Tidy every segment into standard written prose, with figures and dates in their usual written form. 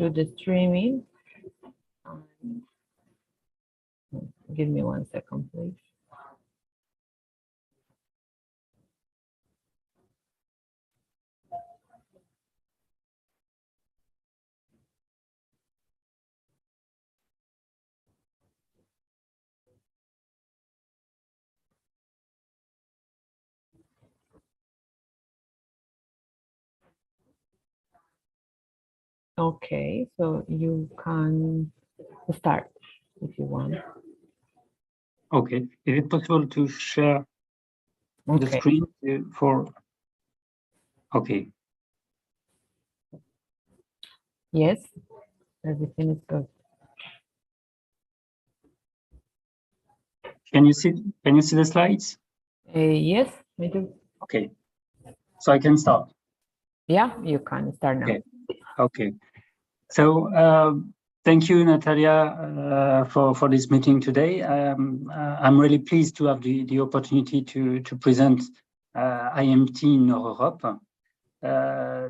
through the streaming. Give me 1 second, please. Okay, so you can start if you want. Okay, is it possible to share the screen for? Okay. Yes, everything is good. Can you see the slides? Yes, I do. Okay, so I can start. Yeah, you can start now. Okay. So thank you, Natalia, for this meeting today. I'm really pleased to have the opportunity to present IMT in Europe.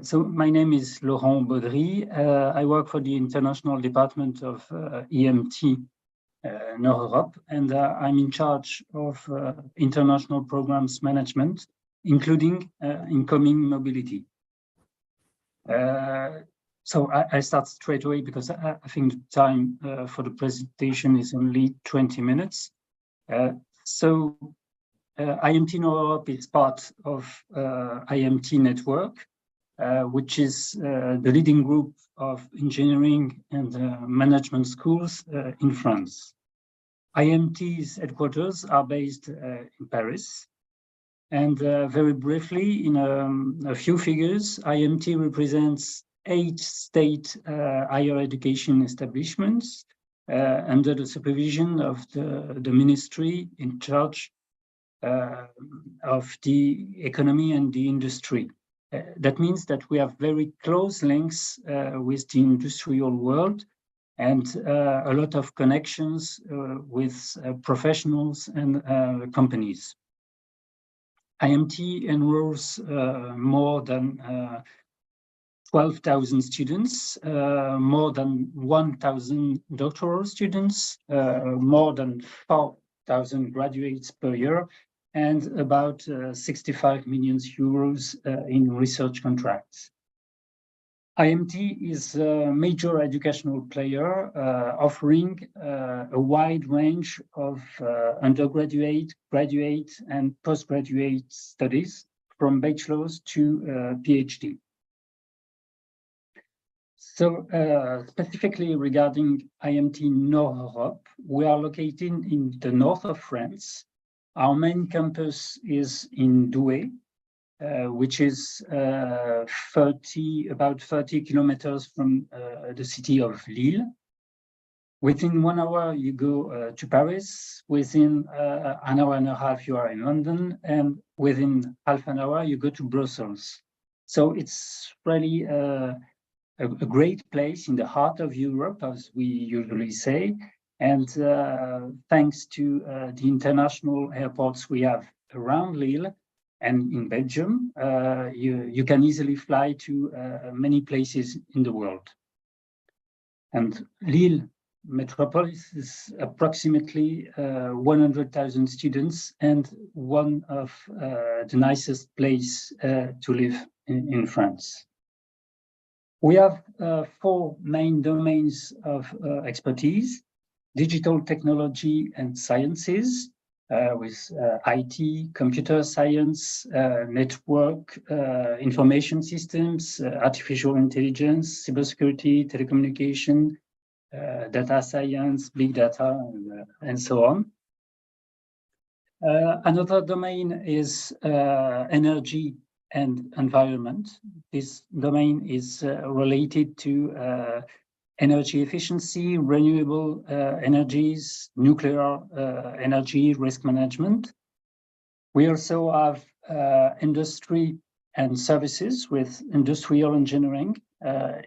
So my name is Laurent Baudry. I work for the International Department of IMT Europe, and I'm in charge of international programs management, including incoming mobility. So I start straight away because I think the time for the presentation is only 20 minutes. So IMT Europe is part of IMT Network, which is the leading group of engineering and management schools in France. IMT's headquarters are based in Paris. And very briefly, in a few figures, IMT represents 8 state higher education establishments under the supervision of the ministry in charge of the economy and the industry. That means that we have very close links with the industrial world and a lot of connections with professionals and companies. IMT enrolls more than 12,000 students, more than 1,000 doctoral students, more than 4,000 graduates per year, and about 65 million euros in research contracts. IMT is a major educational player offering a wide range of undergraduate, graduate, and postgraduate studies from bachelor's to PhD. So specifically regarding IMT Europe, we are located in the north of France. Our main campus is in Douai, which is about 30 kilometers from the city of Lille. Within 1 hour, you go to Paris. Within an hour and a half, you are in London. And within half an hour, you go to Brussels. So it's really a great place in the heart of Europe, as we usually say. And thanks to the international airports we have around Lille, and in Belgium, you can easily fly to many places in the world. And Lille metropolis is approximately 100,000 students and one of the nicest places to live in France. We have 4 main domains of expertise: digital technology and sciences, with IT, computer science, network, information systems, artificial intelligence, cybersecurity, telecommunication, data science, big data, and so on. Another domain is energy and environment. This domain is related to energy efficiency, renewable energies, nuclear energy, risk management. We also have industry and services with industrial engineering,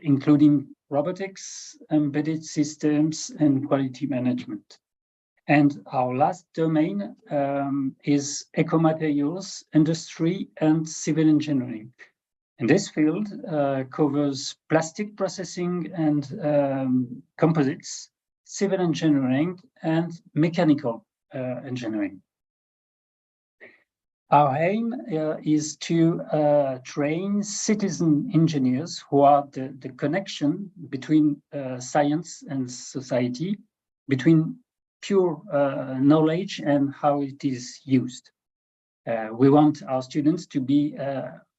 including robotics, embedded systems, and quality management. And our last domain is eco-materials, industry, and civil engineering. And this field covers plastic processing and composites, civil engineering, and mechanical engineering. Our aim is to train citizen engineers who are the connection between science and society, between pure knowledge and how it is used. We want our students to be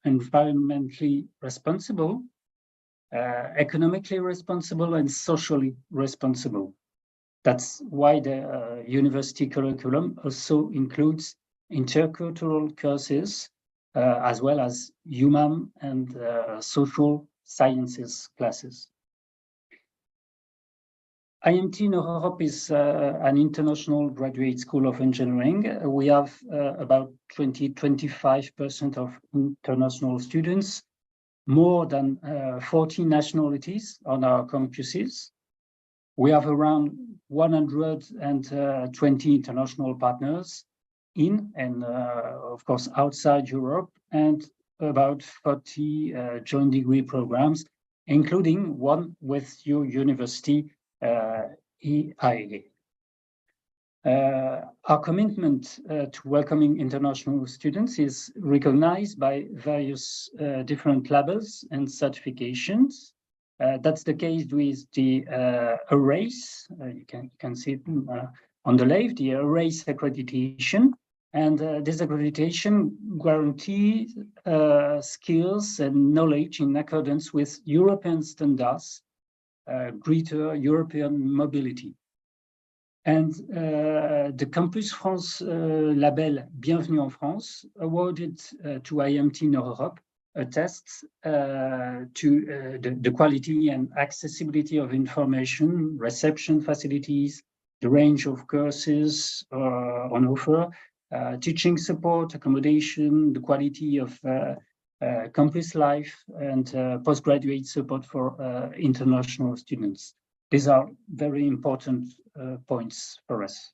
environmentally responsible, economically responsible, and socially responsible. That's why the university curriculum also includes intercultural courses, as well as human and social sciences classes. IMT Europe is an international graduate school of engineering. We have about 25% of international students, more than 40 nationalities on our campuses. We have around 120 international partners in and, of course, outside Europe, and about 40 joint degree programs, including one with your university, EIA. Our commitment to welcoming international students is recognized by various different labels and certifications. That's the case with the ARRACE. You can see it on the left, the ARRACE accreditation. And this accreditation guarantees skills and knowledge in accordance with European standards, greater European mobility. And the Campus France label Bienvenue en France, awarded to IMT Europe, attests to the quality and accessibility of information, reception facilities, the range of courses on offer, teaching support, accommodation, the quality of campus life, and postgraduate support for international students. These are very important points for us.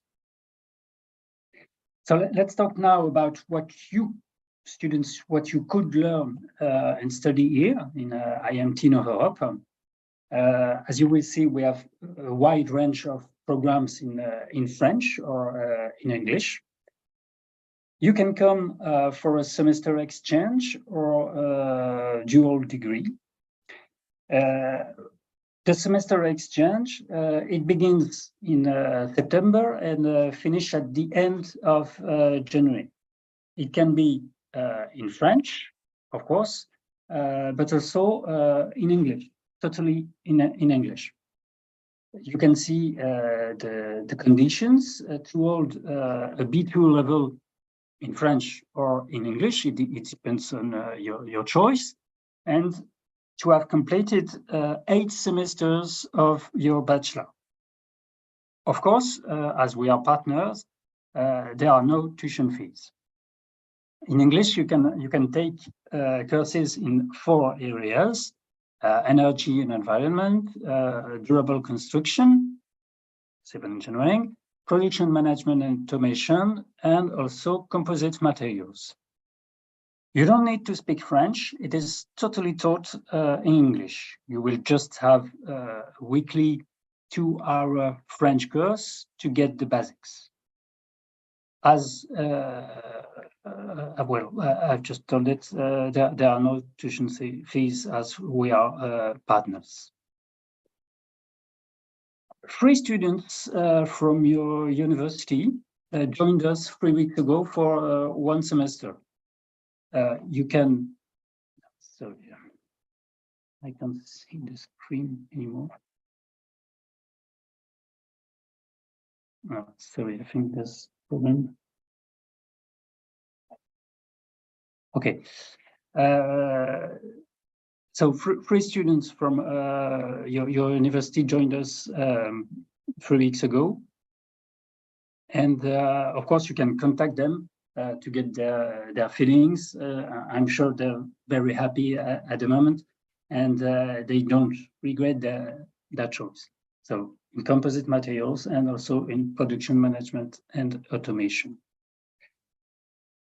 So let's talk now about what you students, what you could learn and study here in IMT Europe. As you will see, we have a wide range of programs in French or in English. You can come for a semester exchange or a dual degree. The semester exchange, it begins in September and finish at the end of January. It can be in French, of course, but also in English, totally in English. You can see the conditions to hold a B2 level in French or in English. It depends on your choice. And to have completed 8 semesters of your bachelor. Of course, as we are partners, there are no tuition fees. In English, you can take courses in 4 areas: energy and environment, durable construction, civil engineering, production management and automation, and also composite materials. You don't need to speak French. It is totally taught in English. You will just have a weekly 2-hour French course to get the basics. As I've just told it, there are no tuition fees as we are partners. Free students from your university joined us 3 weeks ago for 1 semester. You can, sorry, I can't see the screen anymore. Oh, sorry, I think there's a problem. Okay. So free students from your university joined us 3 weeks ago. And of course, you can contact them to get their feelings. I'm sure they're very happy at the moment, and they don't regret that choice. So in composite materials and also in production management and automation.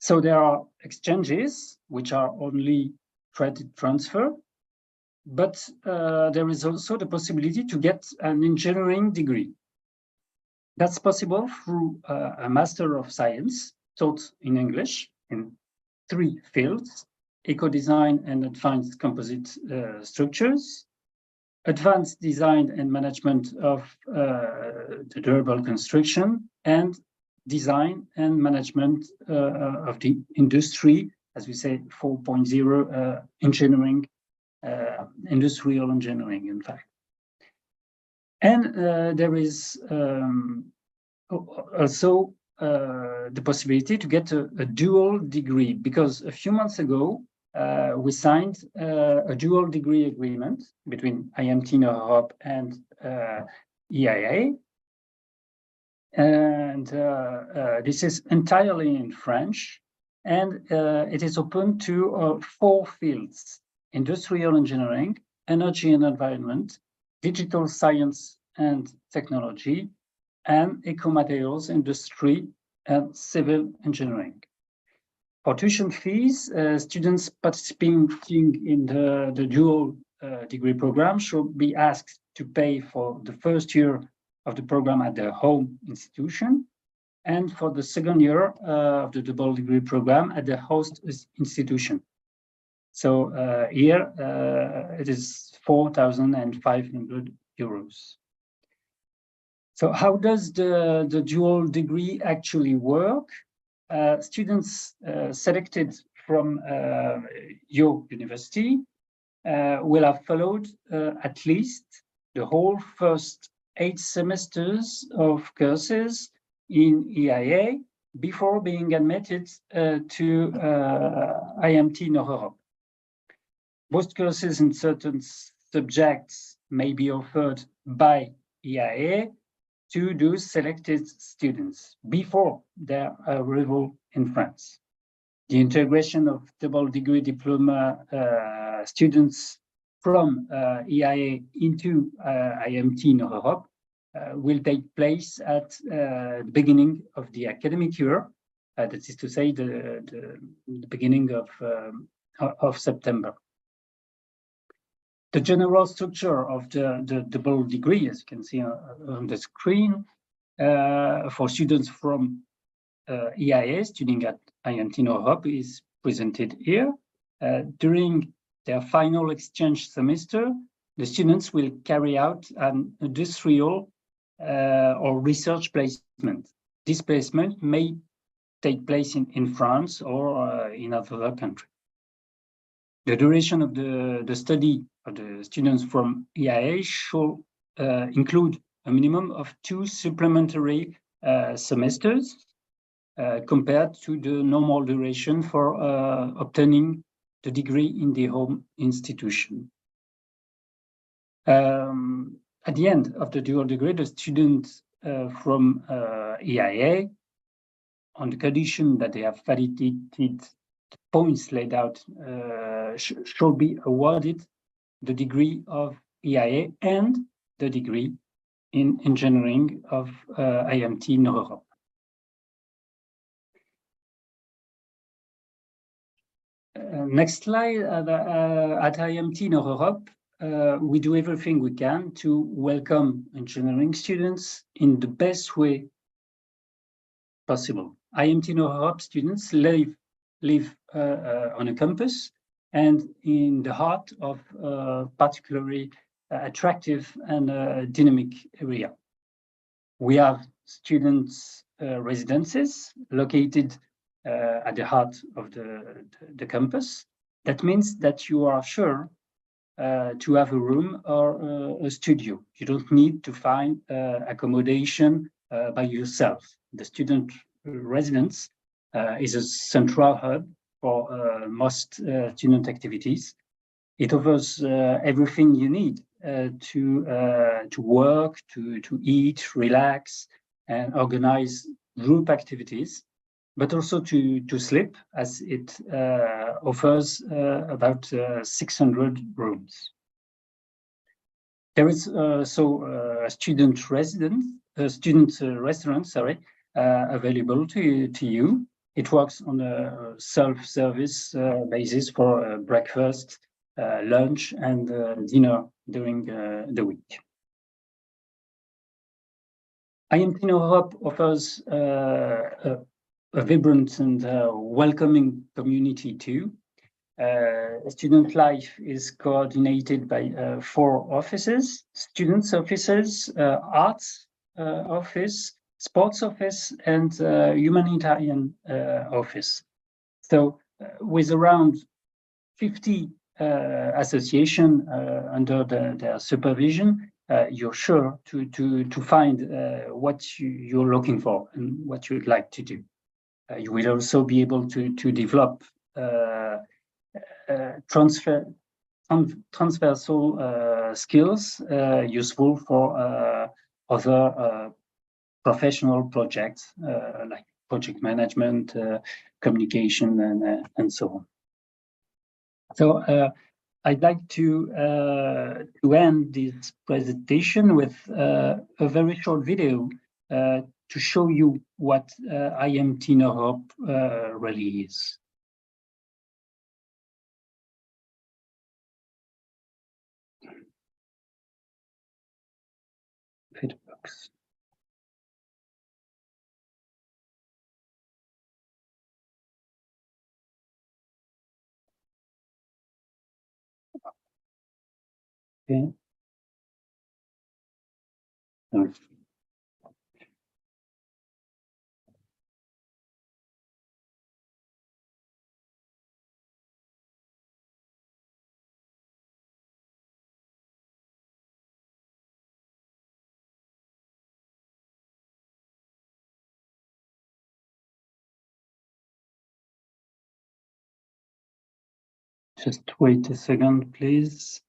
So there are exchanges, which are only credit transfer, but there is also the possibility to get an engineering degree. That's possible through a Master of Science taught in English in 3 fields: eco-design and advanced composite structures, advanced design and management of the durable construction, and design and management of the industry, as we say, 4.0 engineering, industrial engineering, in fact. And there is also the possibility to get a dual degree, because a few months ago, we signed a dual degree agreement between IMT Europe and EIA. And this is entirely in French, and it is open to 4 fields: industrial engineering, energy and environment, digital science and technology, and eco-materials industry and civil engineering. For tuition fees, students participating in the dual degree program should be asked to pay for the first year of the program at their home institution, and for the second year of the double degree program at the host institution. So here it is 4,500 euros. So how does the dual degree actually work? Students selected from your university will have followed at least the whole first 8 semesters of courses in EIA before being admitted to IMT Nord-Europe. Most courses in certain subjects may be offered by EIA to those selected students before their arrival in France. The integration of double degree diploma students from EIA into IMT Nord-Europe will take place at the beginning of the academic year, that is to say, the beginning of September. The general structure of the double degree, as you can see on the screen, for students from EIA studying at IMT Nord-Europe is presented here. During their final exchange semester, the students will carry out an industrial or research placement. This placement may take place in France or in other countries. The duration of the study of the students from EIA should include a minimum of 2 supplementary semesters compared to the normal duration for obtaining the degree in the home institution. At the end of the dual degree, the students from EIA, on the condition that they have validated the points laid out, should be awarded the degree of EIA and the degree in engineering of IMT Nord-Europe. Next slide. At IMT Nord-Europe, we do everything we can to welcome engineering students in the best way possible. IMT Nord-Europe students live on a campus and in the heart of a particularly attractive and dynamic area. We have students' residences located at the heart of the campus. That means that you are sure to have a room or a studio. You don't need to find accommodation by yourself. The student residence is a central hub for most student activities. It offers everything you need to work, to eat, relax, and organize group activities, but also to sleep, as it offers about 600 rooms. There is also a student restaurant, available to you. it works on a self-service basis for breakfast, lunch, and dinner during the week. IMT Europe offers a vibrant and welcoming community too. Student life is coordinated by 4 offices: students offices, arts office, sports office, and humanitarian office. So with around 50 associations under their supervision, you're sure to find what you're looking for and what you'd like to do. You will also be able to develop transversal skills useful for other professional projects like project management, communication, and so on. So I'd like to end this presentation with a very short video to show you what IMT Europe really is. If it works. Okay. Just wait a second, please.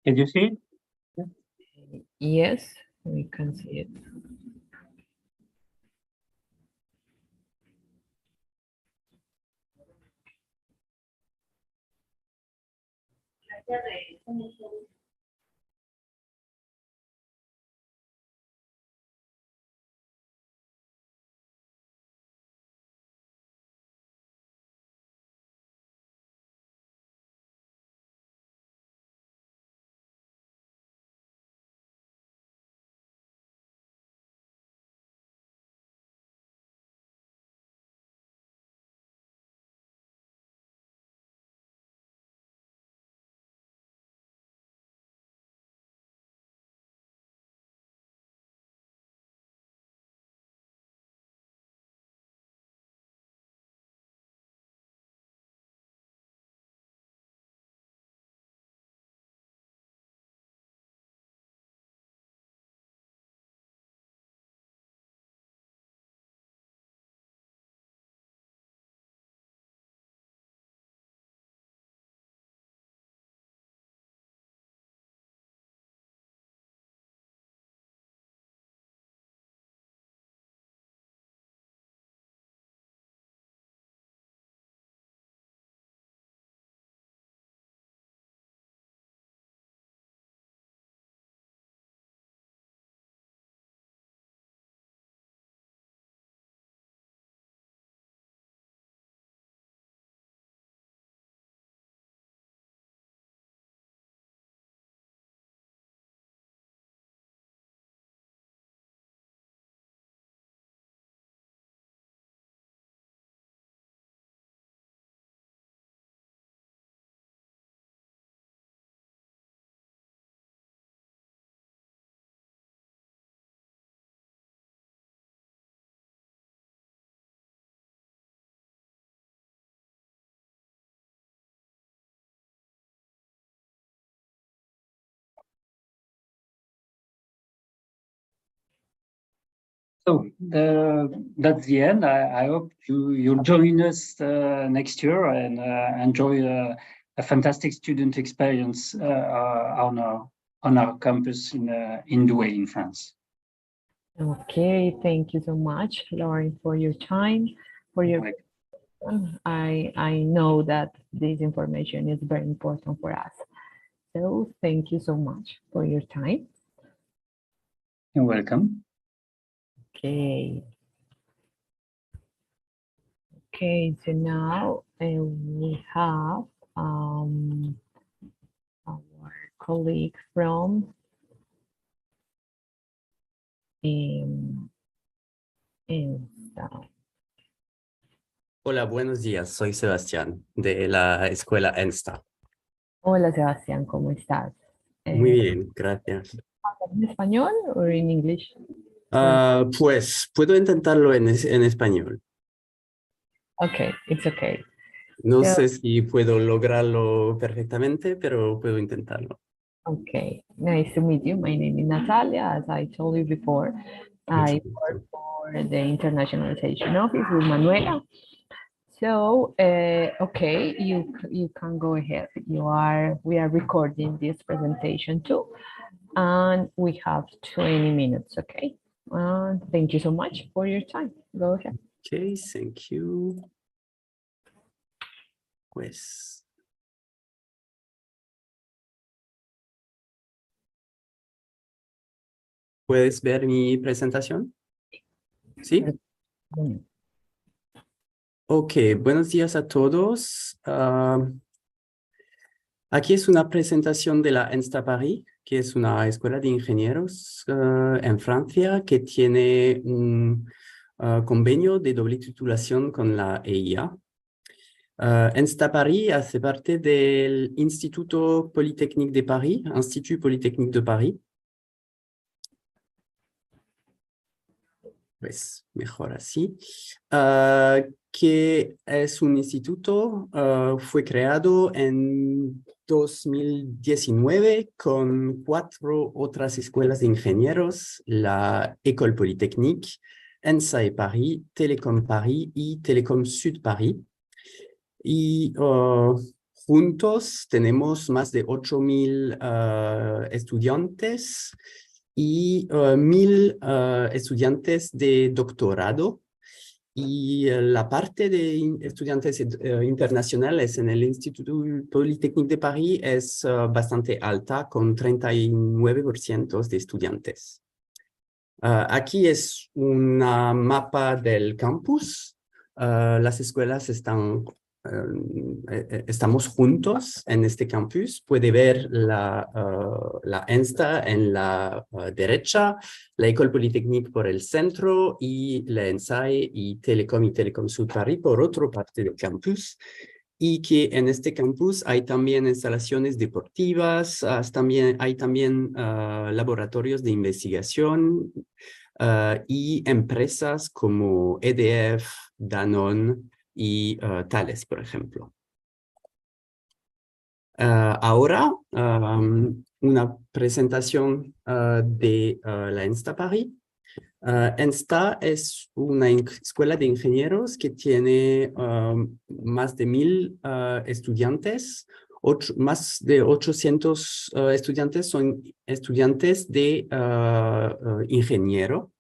Can you see it? Yes, we can see it. So that's the end. I hope you'll join us next year and enjoy a fantastic student experience on our campus in Douai in France. Okay, thank you so much, Lauren, for your time, for your. I know that this information is very important for us. So thank you so much for your time. You're welcome. Okay. Okay, so now we have our colleague from Insta. Hola, buenos días. Soy Sebastián de la escuela ENSTA. Hola, Sebastián, ¿cómo estás? Muy bien, gracias. ¿En español o en inglés? Pues puedo intentarlo en español. Okay, it's okay. No So, sé si puedo lograrlo perfectamente, pero puedo intentarlo. okay, nice to meet you. My name is Natalia. As I told you before, I work for the internationalization office with Manuela. So, okay, you can go ahead. We are recording this presentation too, and we have 20 minutes. Okay, thank you so much for your time. Go ahead. Okay, thank you. Pues. ¿Puedes ver mi presentación? ¿Sí? Ok, buenos días a todos. Aquí es una presentación de la ENSTA Paris, que es una escuela de ingenieros en Francia que tiene un convenio de doble titulación con la EIA. ENSTA Paris hace parte del Instituto Polytechnique de Paris, Institut Polytechnique de Paris. Pues mejor así. Que es un instituto, fue creado en 2019 con 4 otras escuelas de ingenieros, la École Polytechnique, ENSA Paris, Télécom Paris y Télécom Sud Paris. Y juntos tenemos más de 8,000 estudiantes y 1,000 estudiantes de doctorado. Y la parte de estudiantes internacionales en el Instituto Polytechnique de París es bastante alta, con 39% de estudiantes. Aquí es una mapa del campus. Las escuelas estamos juntos en este campus. Puede ver la ENSTA en la derecha, la École Polytechnique por el centro y la ENSAE y Télécom Sud Paris por otra parte del campus. Y que en este campus hay también instalaciones deportivas, hay también laboratorios de investigación y empresas como EDF, Danone y Thales, por ejemplo. Ahora, una presentación de la ENSTA Paris. ENSTA es una escuela de ingenieros que tiene más de 1,000 estudiantes. Más de 800 estudiantes son estudiantes de ingeniero.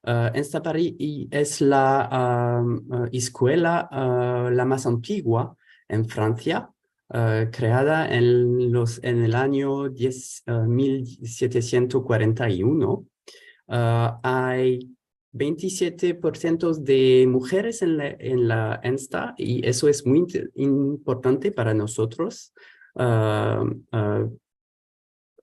ENSTA Paris es la escuela la más antigua en Francia, creada en el año 1741. Hay 27% de mujeres en la ENSTA y eso es muy importante para nosotros,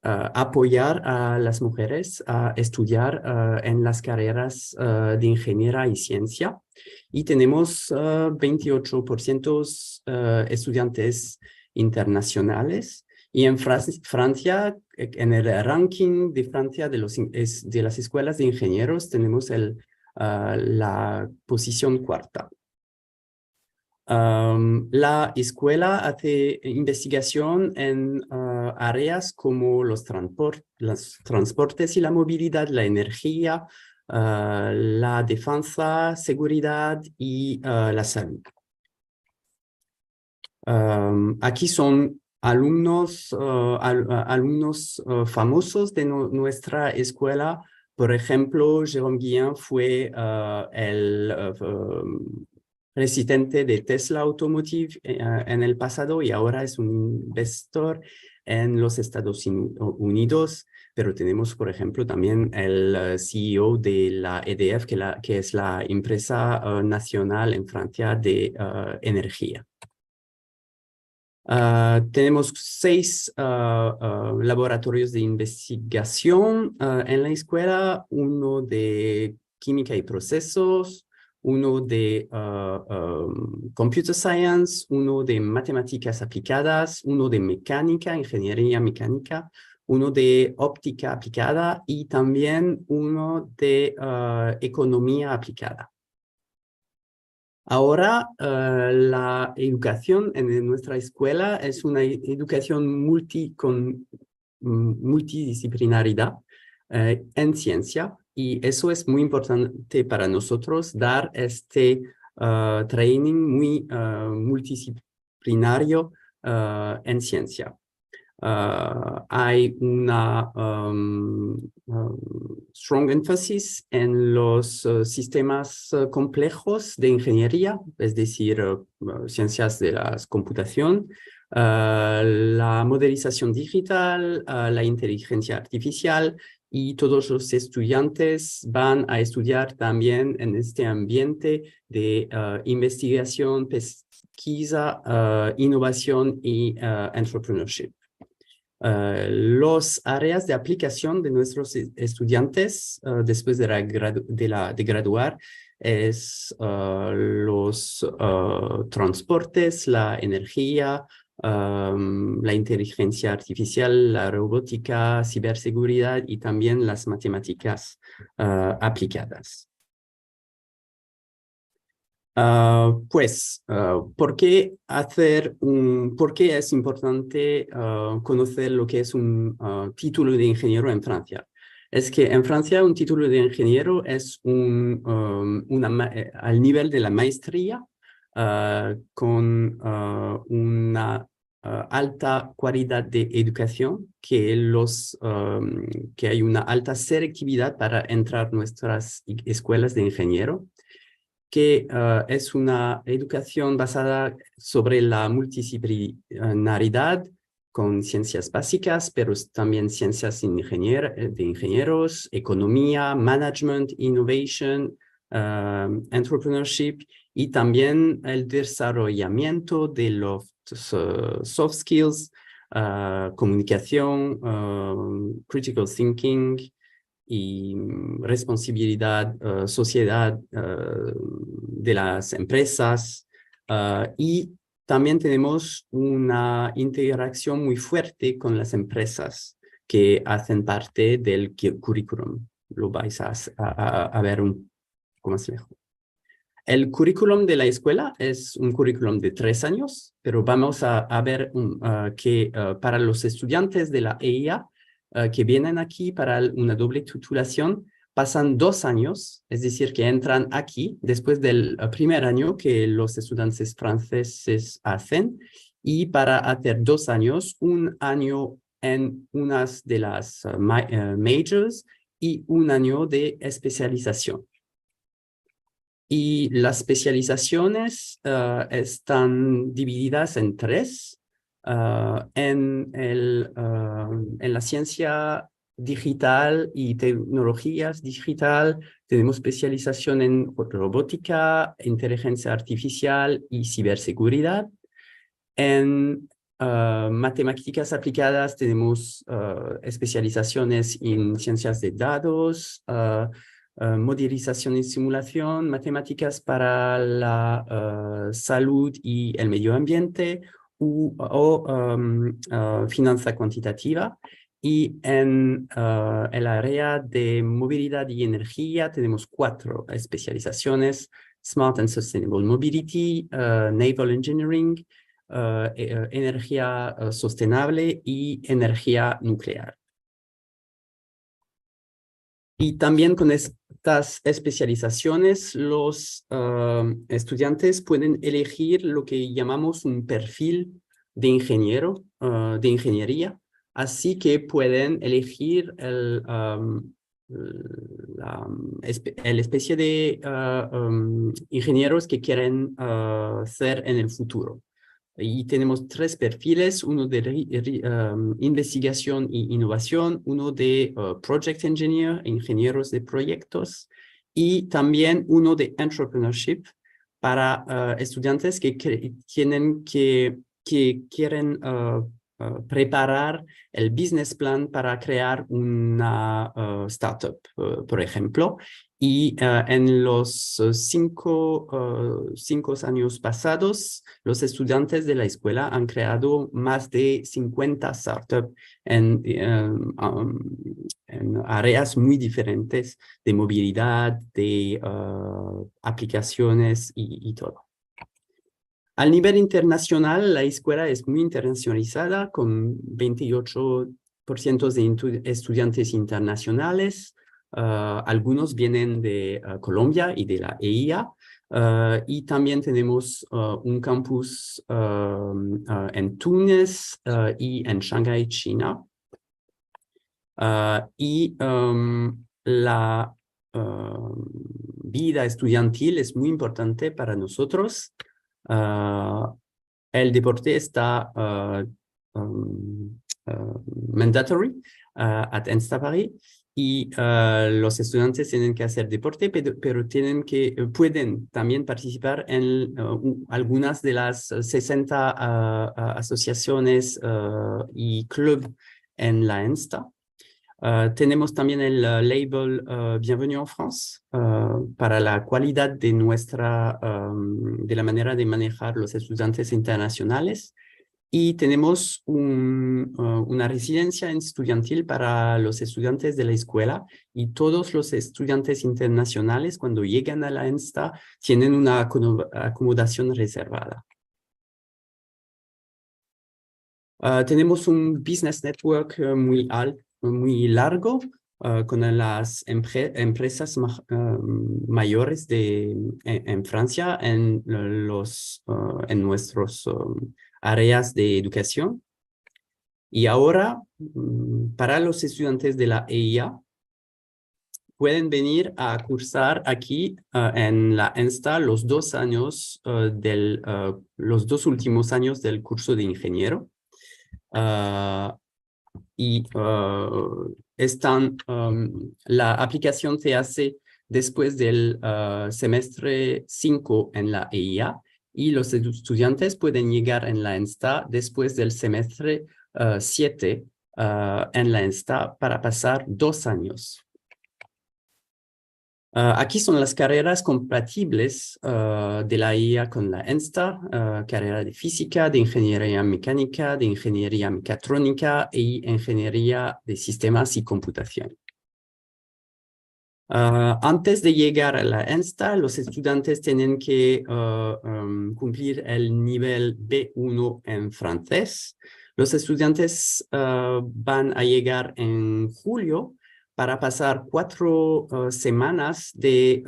apoyar a las mujeres a estudiar en las carreras de ingeniería y ciencia. Y tenemos 28% estudiantes internacionales. Y en Francia, en el ranking de Francia de las escuelas de ingenieros, tenemos la posición 4ª. La escuela hace investigación en áreas como los transportes y la movilidad, la energía, la defensa, seguridad y la salud. Aquí son alumnos, alumnos famosos de nuestra escuela. Por ejemplo, Jérôme Guillain fue el presidente de Tesla Automotive en el pasado y ahora es un investor en los Estados Unidos. Pero tenemos, por ejemplo, también el CEO de la EDF, que es la empresa nacional en Francia de energía. Tenemos 6 laboratorios de investigación en la escuela, uno de química y procesos, uno de computer science, uno de matemáticas aplicadas, uno de mecánica, ingeniería mecánica, uno de óptica aplicada y también uno de economía aplicada. Ahora, la educación en nuestra escuela es una educación con multidisciplinaridad en ciencia y eso es muy importante para nosotros, dar este training muy multidisciplinario en ciencia. Hay una strong emphasis en los sistemas complejos de ingeniería, es decir, ciencias de la computación, la modelización digital, la inteligencia artificial, y todos los estudiantes van a estudiar también en este ambiente de investigación, pesquisa, innovación y entrepreneurship. Los áreas de aplicación de nuestros estudiantes después de graduar es los transportes, la energía, la inteligencia artificial, la robótica, ciberseguridad y también las matemáticas aplicadas. ¿Por qué es importante conocer lo que es un título de ingeniero en Francia? Es que en Francia un título de ingeniero es al nivel de la maestría con una alta calidad de educación, que hay una alta selectividad para entrar a nuestras escuelas de ingeniero, que es una educación basada sobre la multidisciplinaridad con ciencias básicas, pero también ciencias de ingenieros, economía, management, innovation, entrepreneurship y también el desarrollamiento de los soft skills, comunicación, critical thinking, y responsabilidad, sociedad de las empresas. Y también tenemos una interacción muy fuerte con las empresas que hacen parte del currículum. Lo vais a ver un poco más lejos. El currículum de la escuela es un currículum de 3 años, pero vamos a ver que para los estudiantes de la EIA que vienen aquí para una doble titulación, pasan 2 años, es decir, que entran aquí después del primer año que los estudiantes franceses hacen, y para hacer 2 años, 1 año en unas de las majors y 1 año de especialización. Y las especializaciones están divididas en 3. En la ciencia digital y tecnologías digital tenemos especialización en robótica, inteligencia artificial y ciberseguridad. En matemáticas aplicadas tenemos especializaciones en ciencias de datos, modelización y simulación, matemáticas para la salud y el medio ambiente o finanza cuantitativa. Y en el área de movilidad y energía tenemos 4 especializaciones: Smart and Sustainable Mobility, Naval Engineering, energía sostenible y energía nuclear. Y también con estas especializaciones, los estudiantes pueden elegir lo que llamamos un perfil de ingeniero, de ingeniería, así que pueden elegir el especie de ingenieros que quieren ser en el futuro. Y tenemos tres perfiles, uno de investigación e innovación, uno de project engineer, ingenieros de proyectos, y también uno de entrepreneurship para estudiantes que quieren preparar el business plan para crear una startup, por ejemplo. Y en los cinco años pasados, los estudiantes de la escuela han creado más de 50 startups en áreas muy diferentes de movilidad, de aplicaciones y todo. Al nivel internacional, la escuela es muy internacionalizada, con 28% de estudiantes internacionales. Algunos vienen de Colombia y de la EIA. Y también tenemos un campus en Túnez y en Shanghái, China. La vida estudiantil es muy importante para nosotros. El deporte está mandatory at ENSTA Paris y los estudiantes tienen que hacer deporte, pero pueden también participar en algunas de las 60 asociaciones y clubes en la ENSTA. Tenemos también el label Bienvenue en France para la cualidad de de la manera de manejar los estudiantes internacionales. Y tenemos una residencia estudiantil para los estudiantes de la escuela, y todos los estudiantes internacionales, cuando llegan a la ENSTA, tienen una acomodación reservada. Tenemos un business network muy largo, con las empresas mayores en Francia en nuestros áreas de educación. Y ahora, para los estudiantes de la EIA, pueden venir a cursar aquí en la ENSTA los 2 años los 2 últimos años del curso de ingeniero. La aplicación se hace después del semestre 5 en la EIA, y los estudiantes pueden llegar en la ENSTA después del semestre 7 en la ENSTA para pasar 2 años. Aquí son las carreras compatibles de la EIA con la ENSTA: carrera de física, de ingeniería mecánica, de ingeniería mecatrónica y ingeniería de sistemas y computación. Antes de llegar a la ENSTA, los estudiantes tienen que cumplir el nivel B1 en francés. Los estudiantes van a llegar en julio para pasar 4 semanas de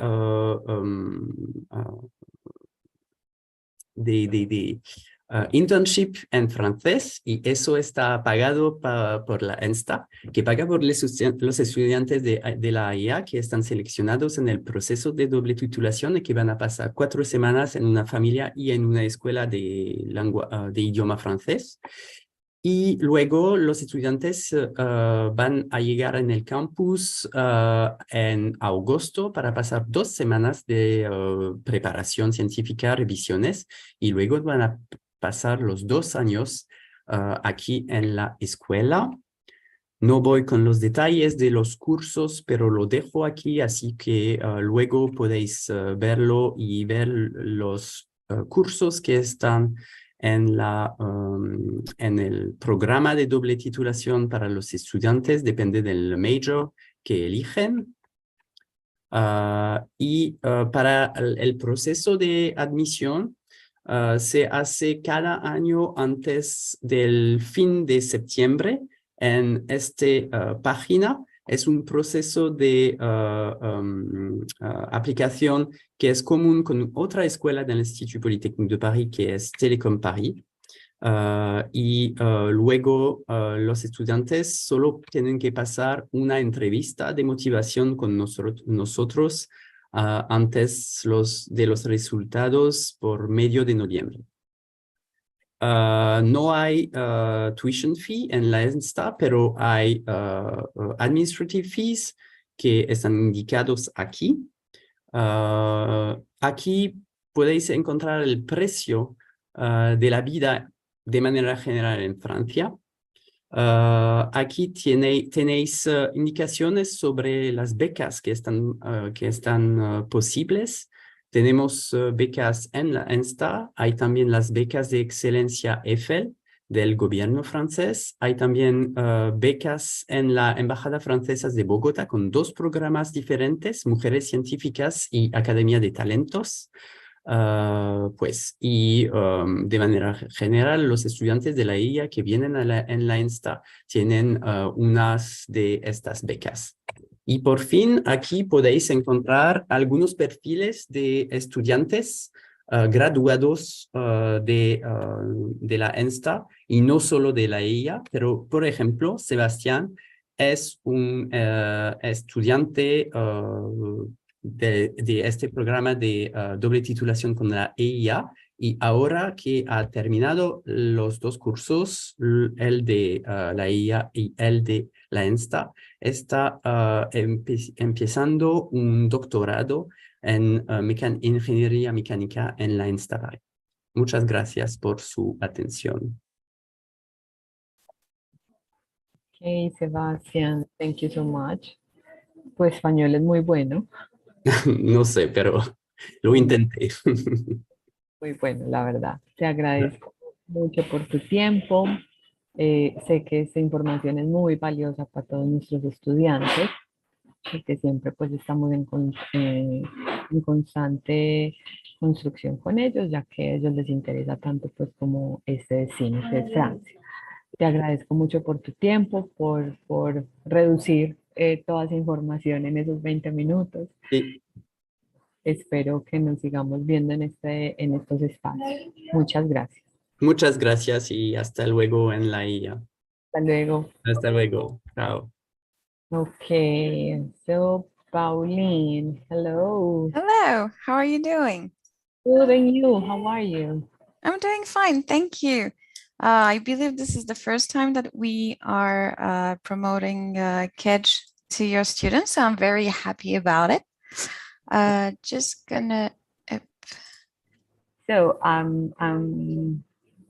internship en francés, y eso está pagado por la ENSTA, que paga por los estudiantes de la IA que están seleccionados en el proceso de doble titulación y que van a pasar 4 semanas en una familia y en una escuela de idioma francés. Y luego los estudiantes van a llegar en el campus en agosto para pasar 2 semanas de preparación científica, revisiones, y luego van a pasar los 2 años aquí en la escuela. No voy con los detalles de los cursos, pero lo dejo aquí, así que luego podéis verlo y ver los cursos que están en el programa de doble titulación para los estudiantes. Depende del major que eligen. Para el proceso de admisión, se hace cada año antes del fin de septiembre en esta página Es un proceso de aplicación que es común con otra escuela del Institut Polytechnique de Paris, que es Télécom Paris. Luego los estudiantes solo tienen que pasar una entrevista de motivación con nosotros antes de los resultados por medio de noviembre. No hay tuition fee en la ENSTA, pero hay administrative fees que están indicados aquí. Aquí podéis encontrar el precio de la vida de manera general en Francia. Aquí tenéis indicaciones sobre las becas que están posibles. Tenemos becas en la ENSTA, hay también las becas de excelencia EFEL del gobierno francés, hay también becas en la Embajada Francesa de Bogotá con 2 programas diferentes, Mujeres Científicas y Academia de Talentos. De manera general, los estudiantes de la IA que vienen en la ENSTA tienen unas de estas becas. Y por fin, aquí podéis encontrar algunos perfiles de estudiantes graduados de la ENSTA y no solo de la IA, pero por ejemplo, Sebastián es un estudiante de este programa de doble titulación con la EIA, y ahora que ha terminado los 2 cursos, el de la EIA y el de la ENSTA, está empezando un doctorado en ingeniería mecánica en la ENSTA. Muchas gracias por su atención. Okay, Sebastián, thank you so much. Tu español es muy bueno. No sé, pero lo intenté. Muy bueno, la verdad. Te agradezco mucho por tu tiempo. Sé que esta información es muy valiosa para todos nuestros estudiantes, porque siempre pues estamos en constante construcción con ellos, ya que a ellos les interesa tanto pues como este destino que es Francia. Te agradezco mucho por tu tiempo, por reducir toda esa información en esos 20 minutos. Sí. Espero que nos sigamos viendo en estos espacios. Muchas gracias. Muchas gracias y hasta luego en la IA. Hasta luego. Hasta luego. Chao. Okay, so Pauline, hello. Hello, how are you doing? Good, and you? How are you? I'm doing fine, thank you. I believe this is the first time that we are promoting Kedge to your students, so I'm very happy about it. Just gonna... So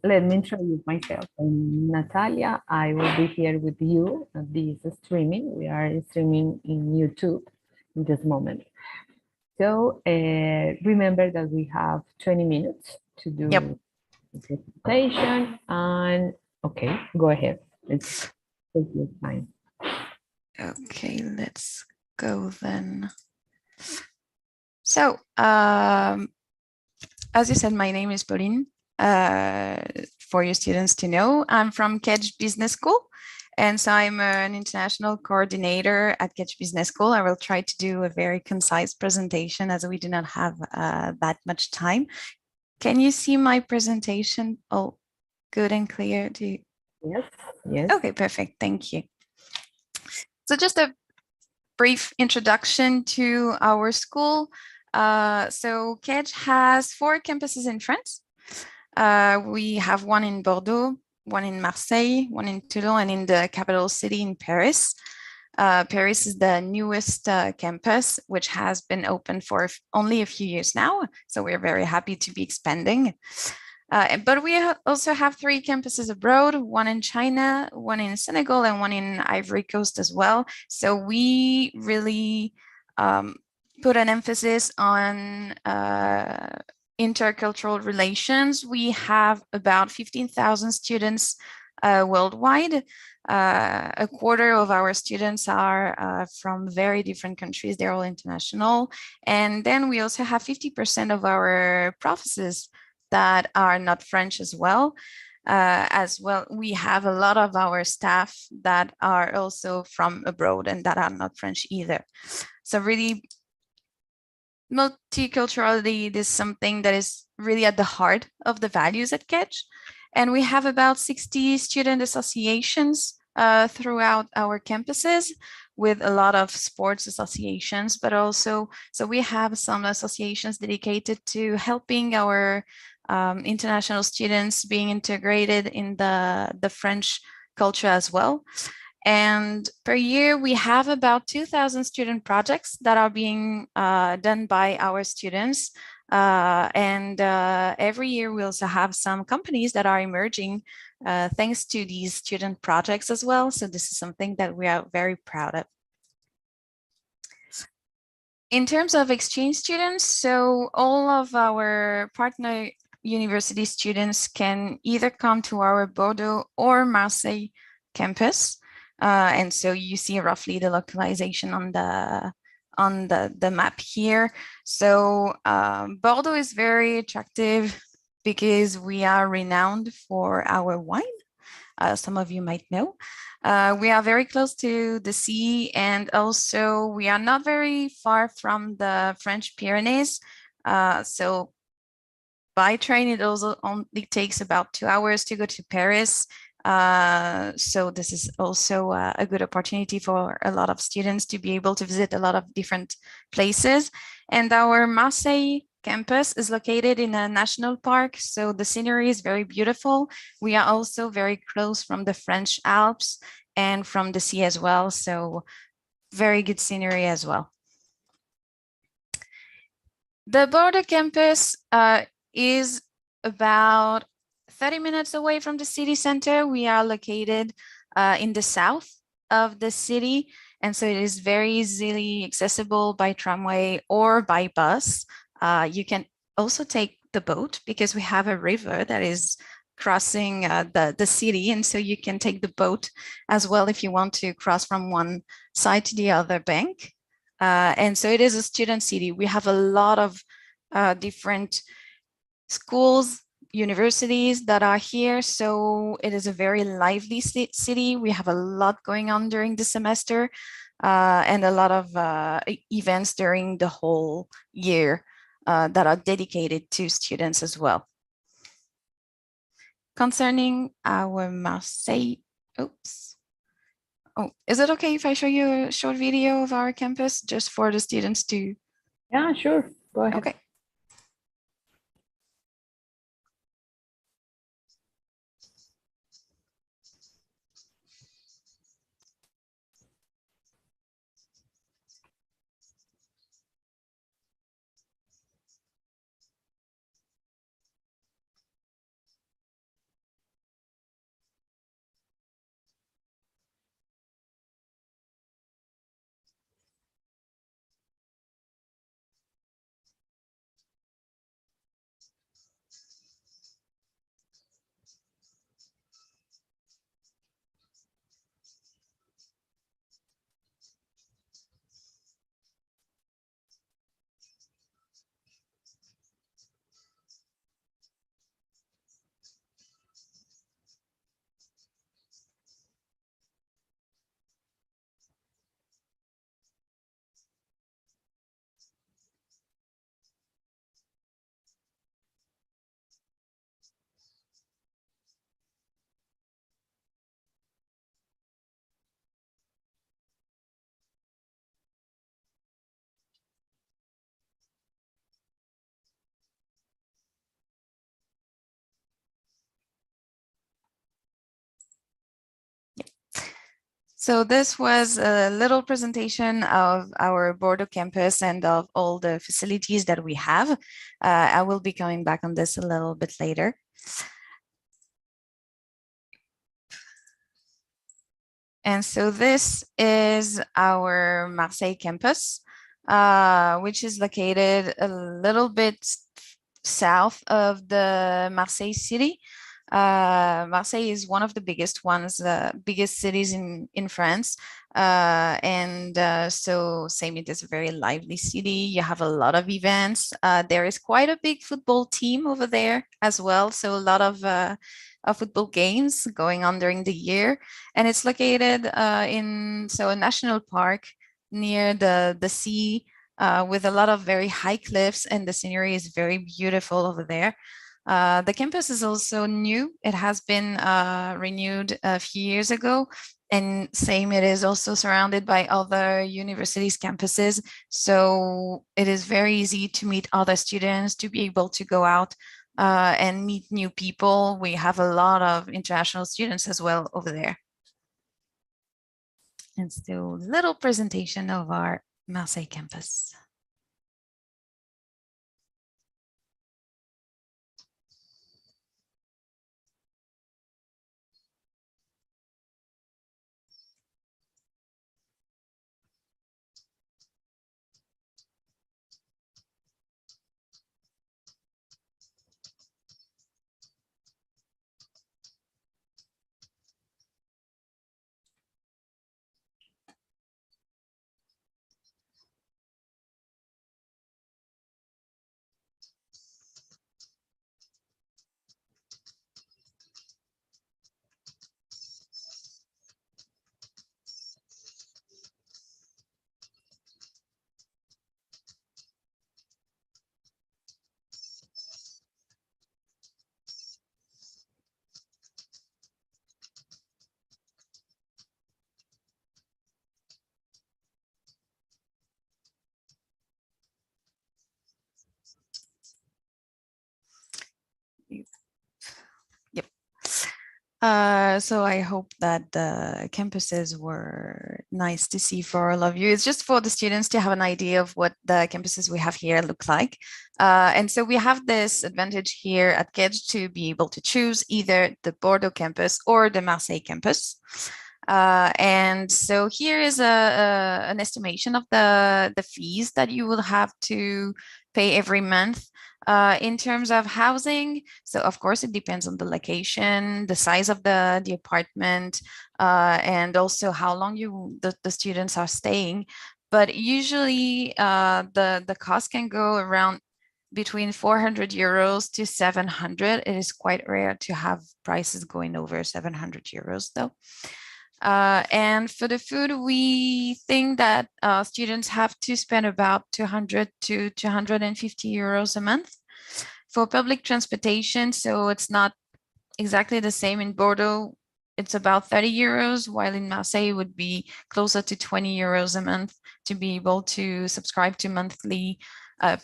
let me introduce myself. I'm Natalia. I will be here with you at this streaming. We are streaming in YouTube in this moment. So remember that we have 20 minutes to do Yep. the presentation. And okay, go ahead. Let's take your time. Okay, let's go then. So, as you said, my name is Pauline. For your students to know, I'm from Kedge Business School. And so I'm an international coordinator at Kedge Business School. I will try to do a very concise presentation as we do not have that much time. Can you see my presentation? Oh, good and clear. Yes, yes. Okay, perfect. Thank you. So just a brief introduction to our school. So Kedge has 4 campuses in France. We have one in Bordeaux, one in Marseille, one in Toulon, and in the capital city in Paris. Paris is the newest campus, which has been open for only a few years now. So we're very happy to be expanding. But we also have 3 campuses abroad, one in China, one in Senegal, and one in Ivory Coast as well. So we really put an emphasis on intercultural relations. We have about 15,000 students worldwide. A quarter of our students are from very different countries. They're all international. And then we also have 50% of our professors that are not French as well. as well. We have a lot of our staff that are also from abroad and that are not French either. So really, multiculturality is something that is really at the heart of the values at Kedge. And we have about 60 student associations throughout our campuses, with a lot of sports associations, but also, so we have some associations dedicated to helping our international students being integrated in the French culture as well. And per year, we have about 2,000 student projects that are being done by our students. Every year, we also have some companies that are emerging thanks to these student projects as well. So this is something that we are very proud of. In terms of exchange students, so all of our partner university students can either come to our Bordeaux or Marseille campus. And so you see roughly the localization on the map here. So Bordeaux is very attractive because we are renowned for our wine. Some of you might know. We are very close to the sea, and also we are not very far from the French Pyrenees. So by train, it also only takes about 2 hours to go to Paris. So this is also a good opportunity for a lot of students to be able to visit a lot of different places. And our Marseille campus is located in a national park, so the scenery is very beautiful. We are also very close from the French Alps and from the sea as well, so very good scenery as well. The Bordeaux campus is about 30 minutes away from the city center. We are located in the south of the city, and so it is very easily accessible by tramway or by bus. You can also take the boat because we have a river that is crossing the city, and so you can take the boat as well if you want to cross from one side to the other bank. And so it is a student city. We have a lot of different schools, universities that are here. So it is a very lively city. We have a lot going on during the semester and a lot of events during the whole year that are dedicated to students as well. Concerning our Marseille, oops. Oh, is it okay if I show you a short video of our campus just for the students to? Yeah, sure. Go ahead. Okay. So this was a little presentation of our Bordeaux campus and of all the facilities that we have. I will be coming back on this a little bit later. And so this is our Marseille campus, which is located a little bit south of the Marseille city. Marseille is one of the biggest ones, biggest cities in France. So same, it is a very lively city. You have a lot of events. There is quite a big football team over there as well. So a lot of football games going on during the year. And it's located in a national park near the sea, with a lot of very high cliffs, and the scenery is very beautiful over there. The campus is also new. It has been renewed a few years ago, and same, it is also surrounded by other universities campuses. So it is very easy to meet other students, to be able to go out and meet new people. We have a lot of international students as well over there. And so, little presentation of our Marseille campus. Yep. So I hope that the campuses were nice to see for all of you. It's just for the students to have an idea of what the campuses we have here look like. And so we have this advantage here at Kedge to be able to choose either the Bordeaux campus or the Marseille campus. And so here is an estimation of the fees that you will have to pay every month. In terms of housing, so of course it depends on the location, the size of the apartment, and also how long the students are staying. But usually the cost can go around between 400 euros to 700. It is quite rare to have prices going over 700 euros though. And for the food, we think that students have to spend about 200 to 250 euros a month. For public transportation, so it's not exactly the same. In Bordeaux, it's about 30 euros, while in Marseille it would be closer to 20 euros a month to be able to subscribe to monthly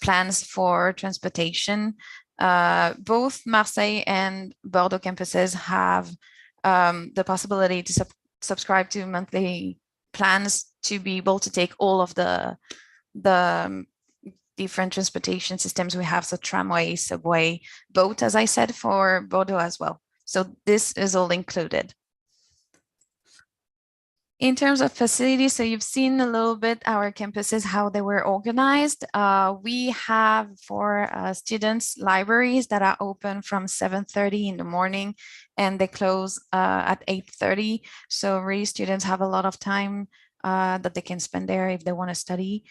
plans for transportation. Both Marseille and Bordeaux campuses have the possibility to subscribe to monthly plans to be able to take all of the different transportation systems we have, so tramway, subway, boat, as I said, for Bordeaux as well. So this is all included. In terms of facilities, so you've seen a little bit our campuses, how they were organized. We have for students libraries that are open from 7:30 in the morning and they close at 8:30. So really students have a lot of time that they can spend there if they want to study.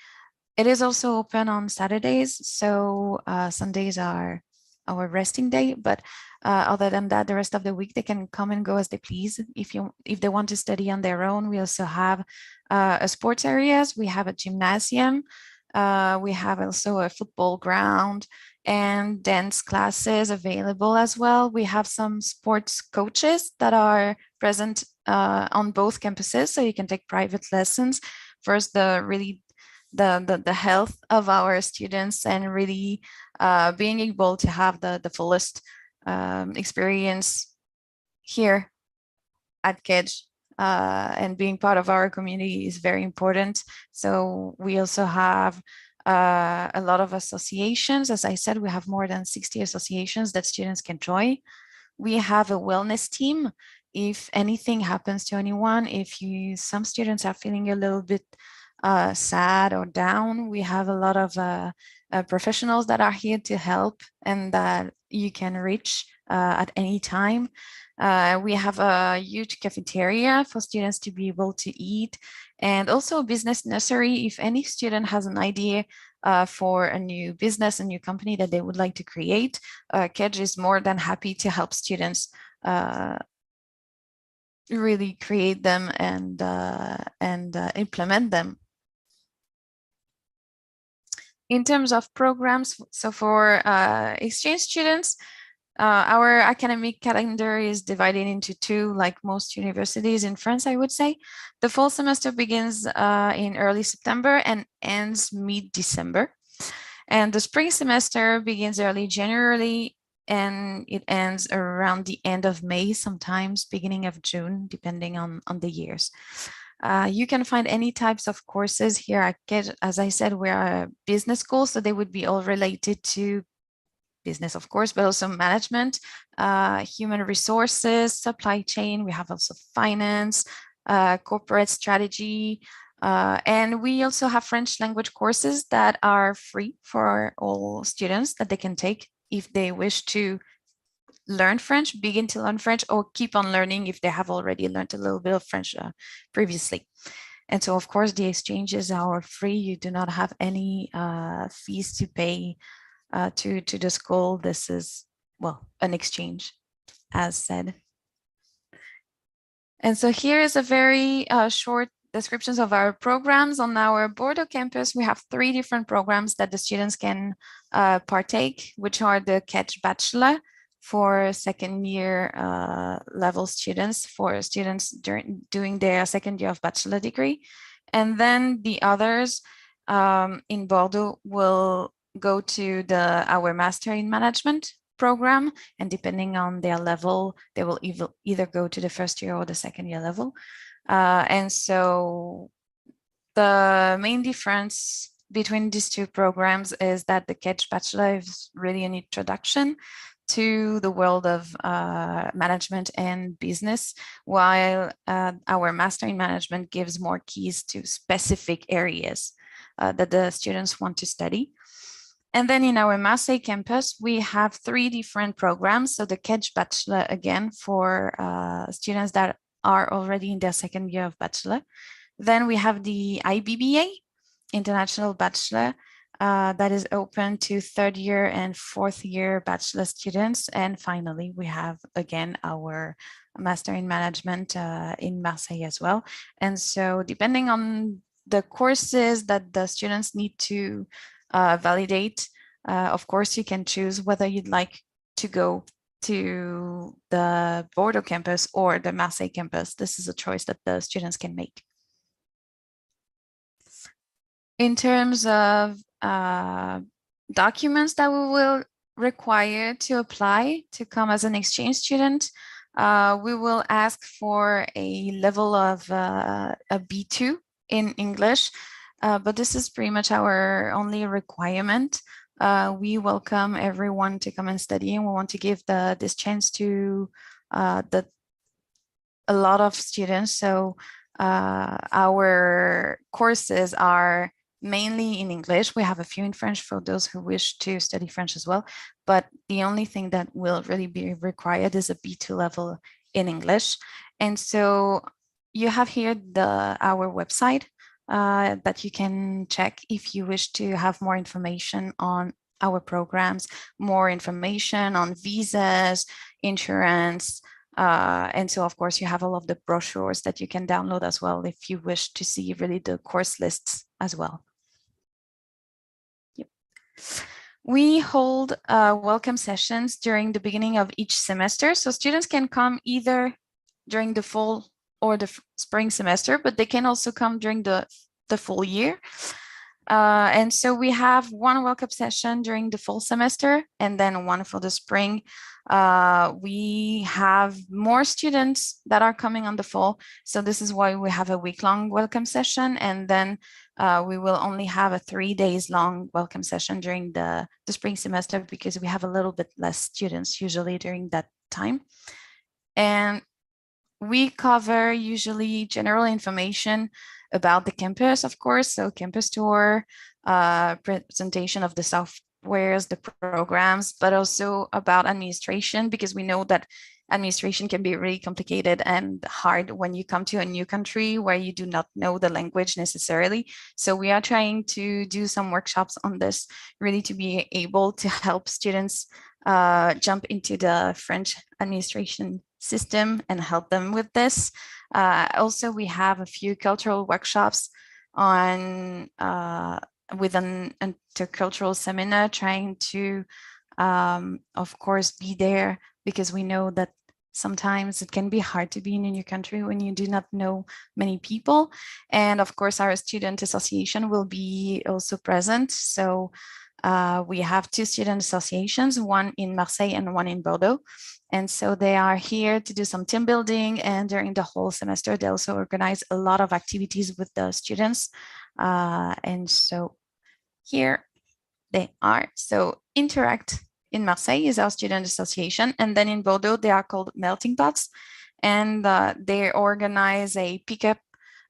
It is also open on Saturdays, so Sundays are our resting day. But other than that, the rest of the week they can come and go as they please. If they want to study on their own, we also have a sports areas. We have a gymnasium. We have also a football ground and dance classes available as well. We have some sports coaches that are present on both campuses, so you can take private lessons. First, the health of our students and really being able to have the fullest experience here at Kedge and being part of our community is very important. So we also have a lot of associations. As I said, we have more than 60 associations that students can join. We have a wellness team. If anything happens to anyone, some students are feeling a little bit sad or down, we have a lot of professionals that are here to help and that you can reach at any time. We have a huge cafeteria for students to be able to eat, and also a business nursery. If any student has an idea for a new business, a new company that they would like to create, Kedge is more than happy to help students really create them and implement them. In terms of programs, so for exchange students, our academic calendar is divided into two, like most universities in France, I would say. The fall semester begins in early September and ends mid-December. And the spring semester begins early January and it ends around the end of May, sometimes beginning of June, depending on the years. You can find any types of courses here at KEJ. As I said, we are a business school, so they would be all related to business, of course, but also management, human resources, supply chain. We have also finance, corporate strategy, and we also have French language courses that are free for all students that they can take if they wish to learn French, begin to learn French, or keep on learning if they have already learned a little bit of French previously. And so, of course, the exchanges are free. You do not have any fees to pay to the school. This is, well, an exchange, as said. And so here is a very short descriptions of our programs. On our Bordeaux campus, we have 3 different programs that the students can partake, which are the KEJ Bachelor for second year level students, for students doing their second year of bachelor degree. And then the others in Bordeaux will go to our Master in Management program, and depending on their level, they will either go to the first year or the second year level. And so the main difference between these 2 programs is that the KEJ Bachelor is really an introduction to the world of management and business, while our Master in Management gives more keys to specific areas that the students want to study. And then in our Marseille campus, we have 3 different programs. So the KEJ Bachelor, again, for students that are already in their second year of bachelor. Then we have the IBBA, International Bachelor, that is open to 3rd year and 4th year bachelor students. And finally, we have, again, our Master in Management in Marseille as well. And so depending on the courses that the students need to validate, of course, you can choose whether you'd like to go to the Bordeaux campus or the Marseille campus. This is a choice that the students can make. In terms of documents that we will require to apply to come as an exchange student, we will ask for a level of a B2 in English, but this is pretty much our only requirement. We welcome everyone to come and study, and we want to give this chance to a lot of students. So our courses are mainly in English. We have a few in French for those who wish to study French as well. But the only thing that will really be required is a B2 level in English. And so you have here our website that you can check if you wish to have more information on our programs, more information on visas, insurance. And so, of course, you have all of the brochures that you can download as well if you wish to see really the course lists as well. Yep. We hold welcome sessions during the beginning of each semester. So students can come either during the fall or the spring semester, but they can also come during the full year. And so we have one welcome session during the fall semester and then one for the spring. We have more students that are coming on the fall. So this is why we have a week-long welcome session. And then we will only have a 3 days long welcome session during the spring semester because we have a little bit less students usually during that time. And we cover usually general information about the campus, of course, so campus tour, presentation of the softwares, the programs, but also about administration, because we know that administration can be really complicated and hard when you come to a new country where you do not know the language necessarily. So we are trying to do some workshops on this, really to be able to help students jump into the French administration system and help them with this. Also, we have a few cultural workshops on with an intercultural seminar, trying to, of course, be there, because we know that sometimes it can be hard to be in a new country when you do not know many people. And of course, our student association will be also present. So we have 2 student associations, one in Marseille and one in Bordeaux. And so they are here to do some team building, and during the whole semester, they also organize a lot of activities with the students. And so here they are. So Interact in Marseille is our student association. And then in Bordeaux, they are called melting pots. And they organize a pickup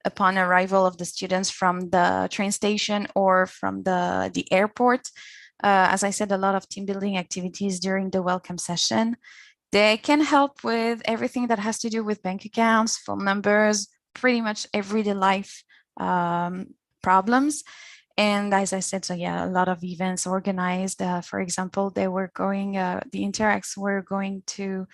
upon arrival of the students from the train station or from the airport. As I said, a lot of team building activities during the welcome session. They can help with everything that has to do with bank accounts, phone numbers, pretty much everyday life problems. And as I said, so yeah, a lot of events organized. For example, they were going, the Interacts were going to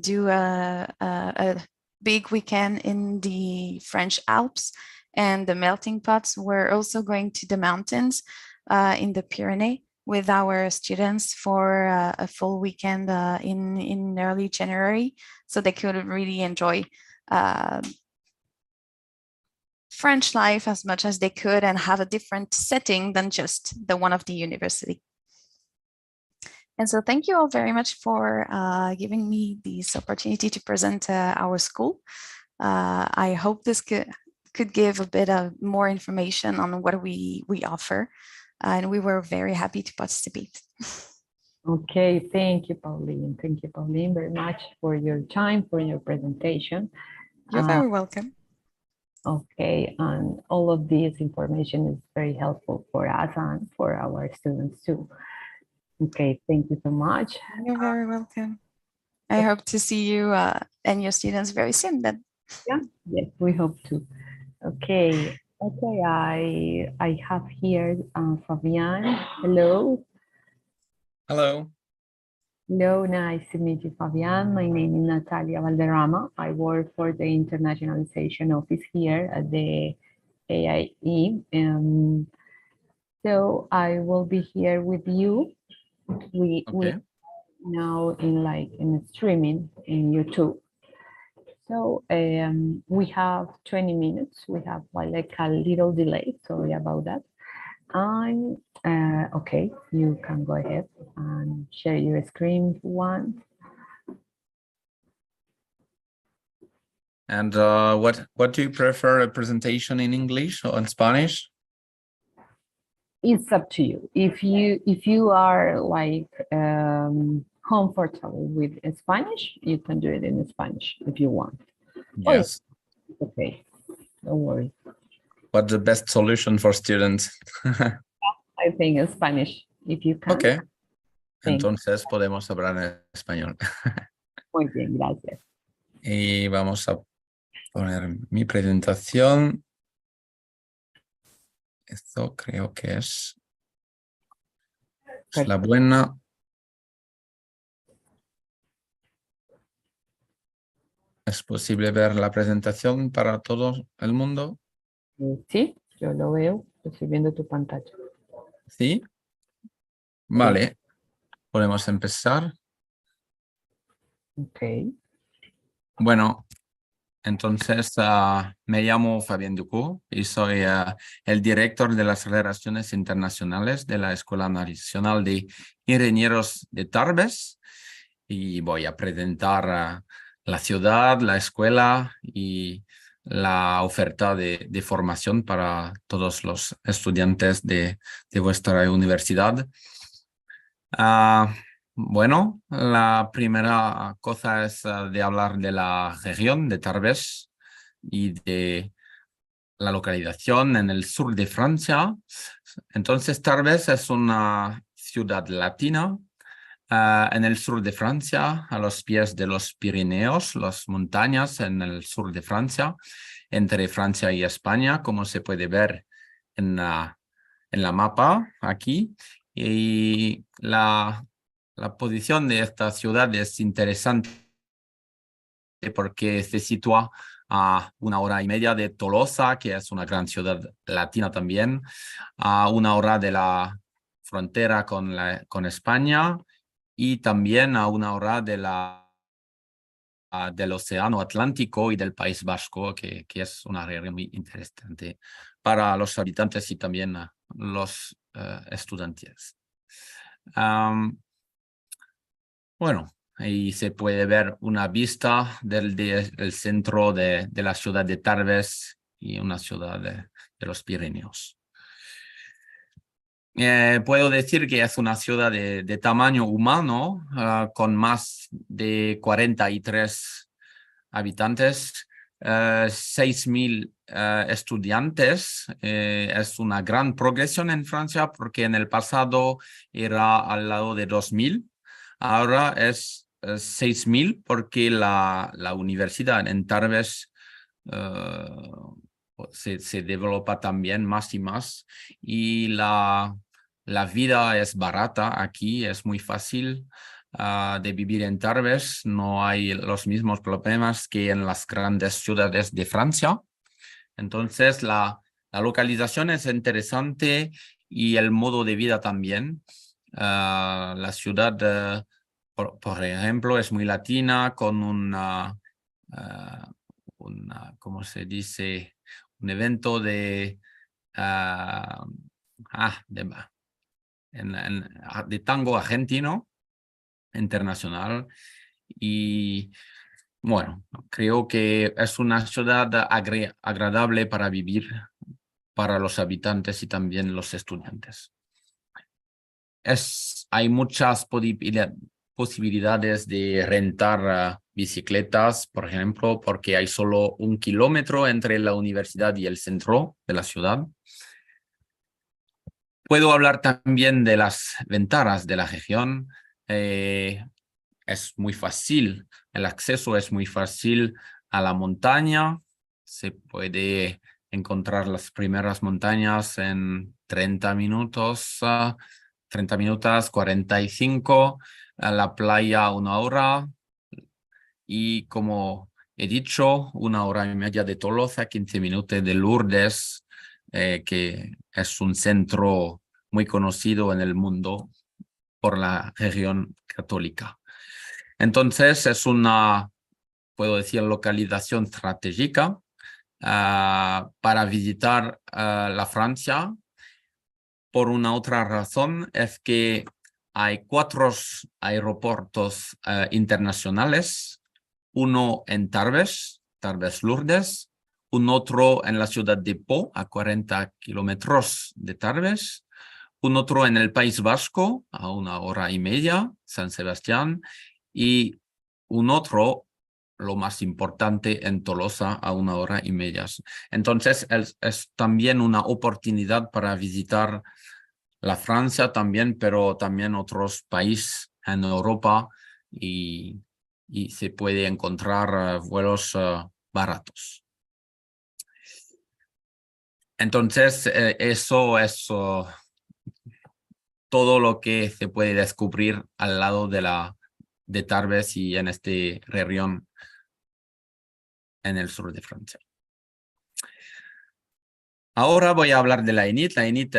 do a big weekend in the French Alps, and the melting pots were also going to the mountains in the Pyrenees with our students for a full weekend in early January, so they could really enjoy French life as much as they could and have a different setting than just the one of the university. And so thank you all very much for giving me this opportunity to present our school. I hope this could give a bit of more information on what we offer. And we were very happy to participate. Okay, thank you, Pauline. Thank you, Pauline, very much for your time, for your presentation. You're very welcome. Okay, and all of this information is very helpful for us and for our students too. Okay, thank you so much. You're very welcome. I hope to see you and your students very soon then. Yeah, yes, we hope to. Okay, I have here Fabian. Hello. Hello. Hello, nice to meet you, Fabian. My name is Natalia Valderrama. I work for the internationalization office here at the AIE. So I will be here with you. We now in streaming in YouTube. So we have 20 minutes. We have like a little delay. Sorry about that. Okay, you can go ahead and share your screen if you want. And what do you prefer, a presentation in English or in Spanish? It's up to you. If you are like comfortable with Spanish, you can do it in Spanish if you want. Yes. Oh, okay, don't worry. What's the best solution for students? I think in Spanish, if you can. Okay. Entonces podemos hablar en español. Muy bien, gracias. Y vamos a poner mi presentación. Esto creo que es la buena. ¿Es posible ver la presentación para todo el mundo? Sí, yo lo veo. Estoy viendo tu pantalla. Sí. Vale. Podemos empezar. Ok. Bueno, entonces me llamo Fabián Ducou y soy el director de las relaciones internacionales de la Escuela Nacional de Ingenieros de Tarbes, y voy a presentar la ciudad, la escuela y la oferta de formación para todos los estudiantes de vuestra universidad. Bueno, la primera cosa es de hablar de la región de Tarbes y de la localización en el sur de Francia. Entonces, Tarbes es una ciudad latina en el sur de Francia, a los pies de los Pirineos, las montañas en el sur de Francia, entre Francia y España, como se puede ver en la mapa aquí. Y la posición de esta ciudad es interesante porque se sitúa a 1 hora y media de Tolosa, que es una gran ciudad latina también, a 1 hora de la frontera con España y también a 1 hora del Océano Atlántico y del País Vasco, que es una región muy interesante para los habitantes y también los estudiantes. Bueno, ahí se puede ver una vista del centro de la ciudad de Tarbes y una ciudad de los Pirineos. Puedo decir que es una ciudad de tamaño humano, con más de 43 habitantes, 6.000 estudiantes. Es una gran progresión en Francia porque en el pasado era al lado de 2.000. Ahora es 6.000 porque la universidad en Tarbes se developa también más y más, y la vida es barata aquí, es muy fácil de vivir en Tarbes, no hay los mismos problemas que en las grandes ciudades de Francia. Entonces la localización es interesante y el modo de vida también. La ciudad, por ejemplo, es muy latina, con ¿cómo se dice? Un evento de tango argentino internacional. Y bueno, creo que es una ciudad agradable para vivir para los habitantes y también los estudiantes. Hay muchas posibilidades de rentar bicicletas, por ejemplo, porque hay solo 1 kilómetro entre la universidad y el centro de la ciudad. Puedo hablar también de las ventajas de la región. Es muy fácil, el acceso es muy fácil a la montaña. Se puede encontrar las primeras montañas en 30 minutos, 45, a la playa 1 hora, y como he dicho, 1 hora y media de Tolosa, 15 minutos de Lourdes, que es un centro muy conocido en el mundo por la región católica. Entonces es una, puedo decir, localización estratégica para visitar la Francia. Por una otra razón es que hay 4 aeropuertos internacionales, uno en Tarbes, Tarbes-Lourdes, un otro en la ciudad de Po, a 40 kilómetros de Tarbes, un otro en el País Vasco, a 1 hora y media, San Sebastián, y un otro, lo más importante, en Tolosa, a 1 hora y media. Entonces es también una oportunidad para visitar la Francia también, pero también otros países en Europa, y se puede encontrar vuelos baratos. Entonces eso es todo lo que se puede descubrir al lado de Tarbes y en esta región en el sur de Francia. Ahora voy a hablar de la ENIT. La ENIT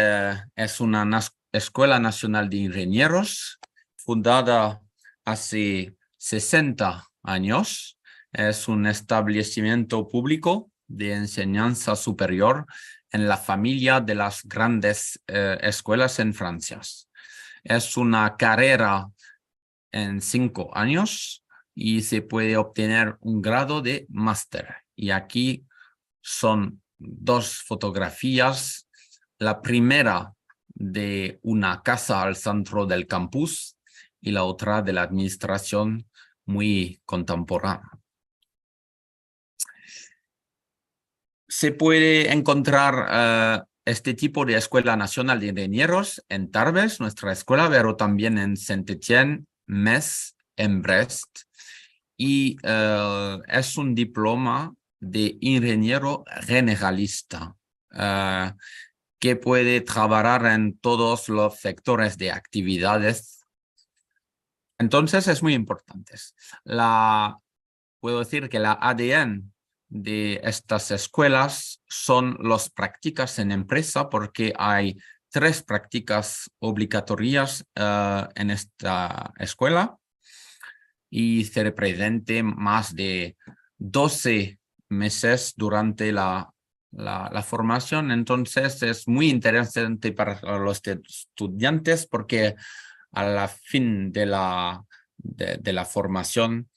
es una Escuela Nacional de Ingenieros fundada hace 60 años. Es un establecimiento público de enseñanza superior en la familia de las grandes escuelas en Francia. Es una carrera en 5 años y se puede obtener un grado de máster. Y aquí son 2 fotografías. La primera de una casa al centro del campus y la otra de la administración, muy contemporánea. Se puede encontrar este tipo de Escuela Nacional de Ingenieros en Tarbes, nuestra escuela, pero también en Saint-Étienne, Metz, en Brest. Y es un diploma de ingeniero generalista que puede trabajar en todos los sectores de actividades. Entonces es muy importante. La puedo decir que la ADN de estas escuelas son las prácticas en empresa, porque hay 3 prácticas obligatorias en esta escuela y se represente más de 12 meses durante la formación. Entonces es muy interesante para los estudiantes porque a la fin de la formación,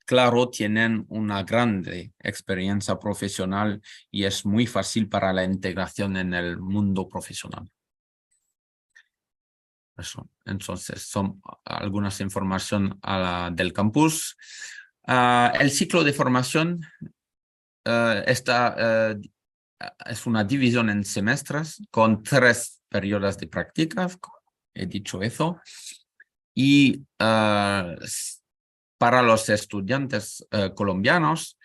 claro, tienen una grande experiencia profesional y es muy fácil para la integración en el mundo profesional. Eso. Entonces, son algunas información del campus. El ciclo de formación es una división en semestres con 3 periodos de prácticas, he dicho eso. Y para los estudiantes colombianos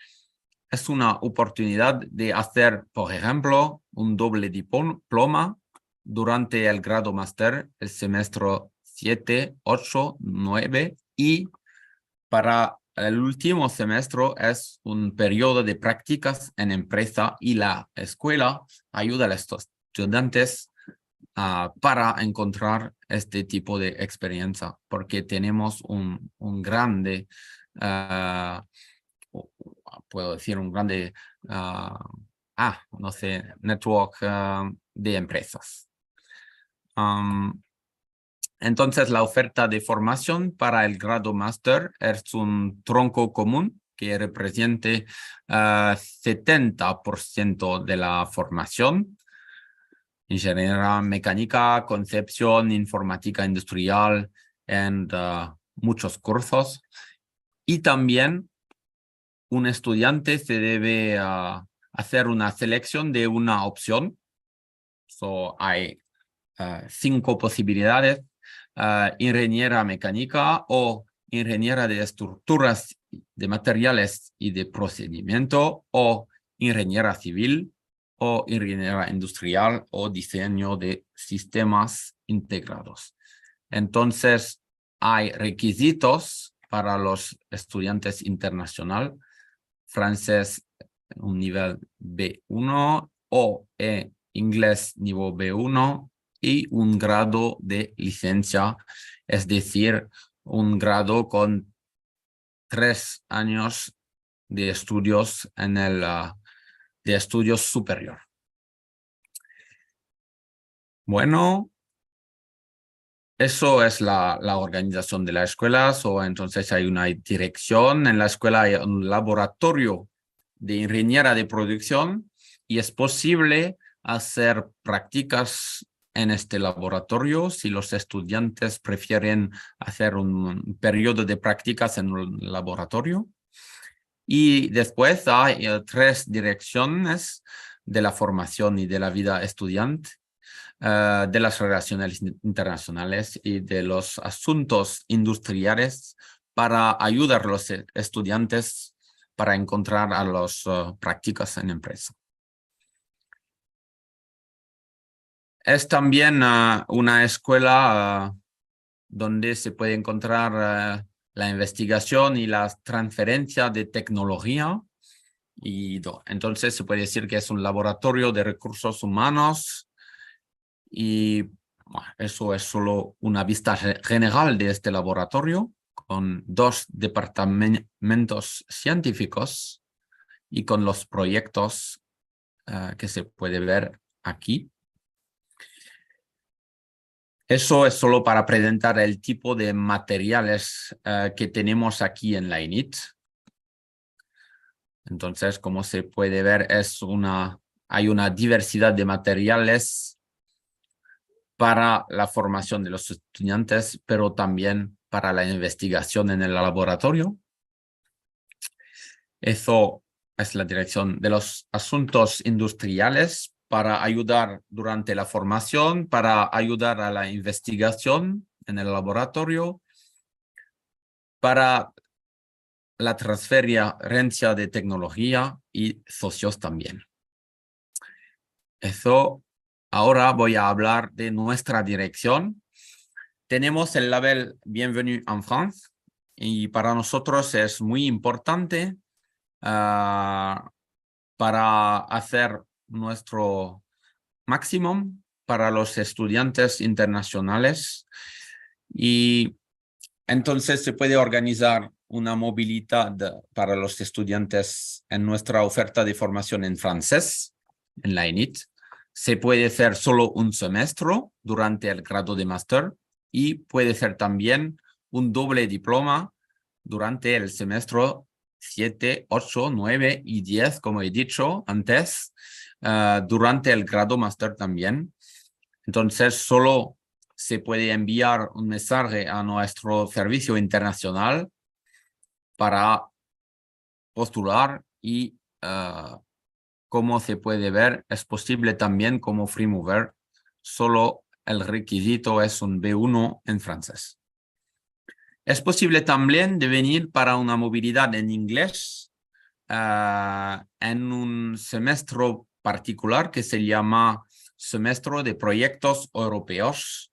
es una oportunidad de hacer, por ejemplo, un doble diploma durante el grado máster, el semestre 7, 8, 9 y para el último semestre es un periodo de prácticas en empresa y la escuela ayuda a los estudiantes para encontrar este tipo de experiencia, porque tenemos un grande, puedo decir, un grande, no sé, network de empresas. Entonces, la oferta de formación para el grado máster es un tronco común que represente 70% de la formación. Ingeniería mecánica, concepción, informática industrial, y muchos cursos. Y también un estudiante se debe hacer una selección de una opción. Hay 5 posibilidades. Ingeniera mecánica o ingeniera de estructuras de materiales y de procedimiento o ingeniera civil o ingeniera industrial o diseño de sistemas integrados. Entonces, hay requisitos para los estudiantes internacionales, francés un nivel B1 o inglés nivel B1 y un grado de licencia, es decir, un grado con 3 años de estudios de estudios superior. Bueno, eso es la organización de la escuela. Entonces hay una dirección. En la escuela hay un laboratorio de ingeniería de producción y es posible hacer prácticas en este laboratorio si los estudiantes prefieren hacer un periodo de prácticas en un laboratorio. Y después hay 3 direcciones de la formación y de la vida estudiante, de las relaciones internacionales y de los asuntos industriales para ayudar a los estudiantes para encontrar a las prácticas en empresa. Es también una escuela donde se puede encontrar la investigación y la transferencia de tecnología. Y entonces se puede decir que es un laboratorio de recursos humanos. Y eso es solo una vista general de este laboratorio, con 2 departamentos científicos y con los proyectos que se puede ver aquí. Eso es solo para presentar el tipo de materiales que tenemos aquí en la INIT. Entonces, como se puede ver, hay una diversidad de materiales para la formación de los estudiantes, pero también para la investigación en el laboratorio. Eso es la dirección de los asuntos industriales para ayudar durante la formación, para ayudar a la investigación en el laboratorio, para la transferencia de tecnología y socios también. Eso, ahora voy a hablar de nuestra dirección. Tenemos el label Bienvenue en France y para nosotros es muy importante para hacer nuestro máximo para los estudiantes internacionales, y entonces se puede organizar una movilidad para los estudiantes en nuestra oferta de formación en francés, en la ENIT. Se puede hacer solo un semestre durante el grado de máster y puede ser también un doble diploma durante el semestre 7, 8, 9 y 10, como he dicho antes, durante el grado máster también. Entonces, solo se puede enviar un mensaje a nuestro servicio internacional para postular y, como se puede ver, es posible también como free mover. Solo el requisito es un B1 en francés. Es posible también de venir para una movilidad en inglés en un semestre particular que se llama semestre de proyectos europeos.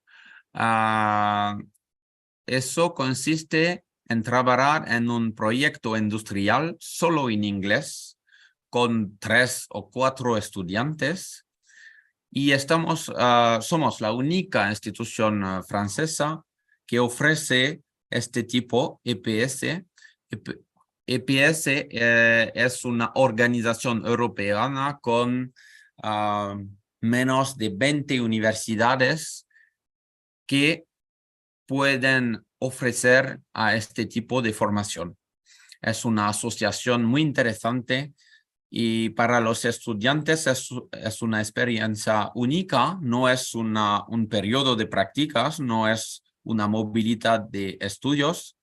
Eso consiste en trabajar en un proyecto industrial solo en inglés con 3 o 4 estudiantes, y somos la única institución francesa que ofrece este tipo EPS. EPS es una organización europea con menos de 20 universidades que pueden ofrecer a este tipo de formación. Es una asociación muy interesante y para los estudiantes es una experiencia única. No es un periodo de prácticas, no es una movilidad de estudios.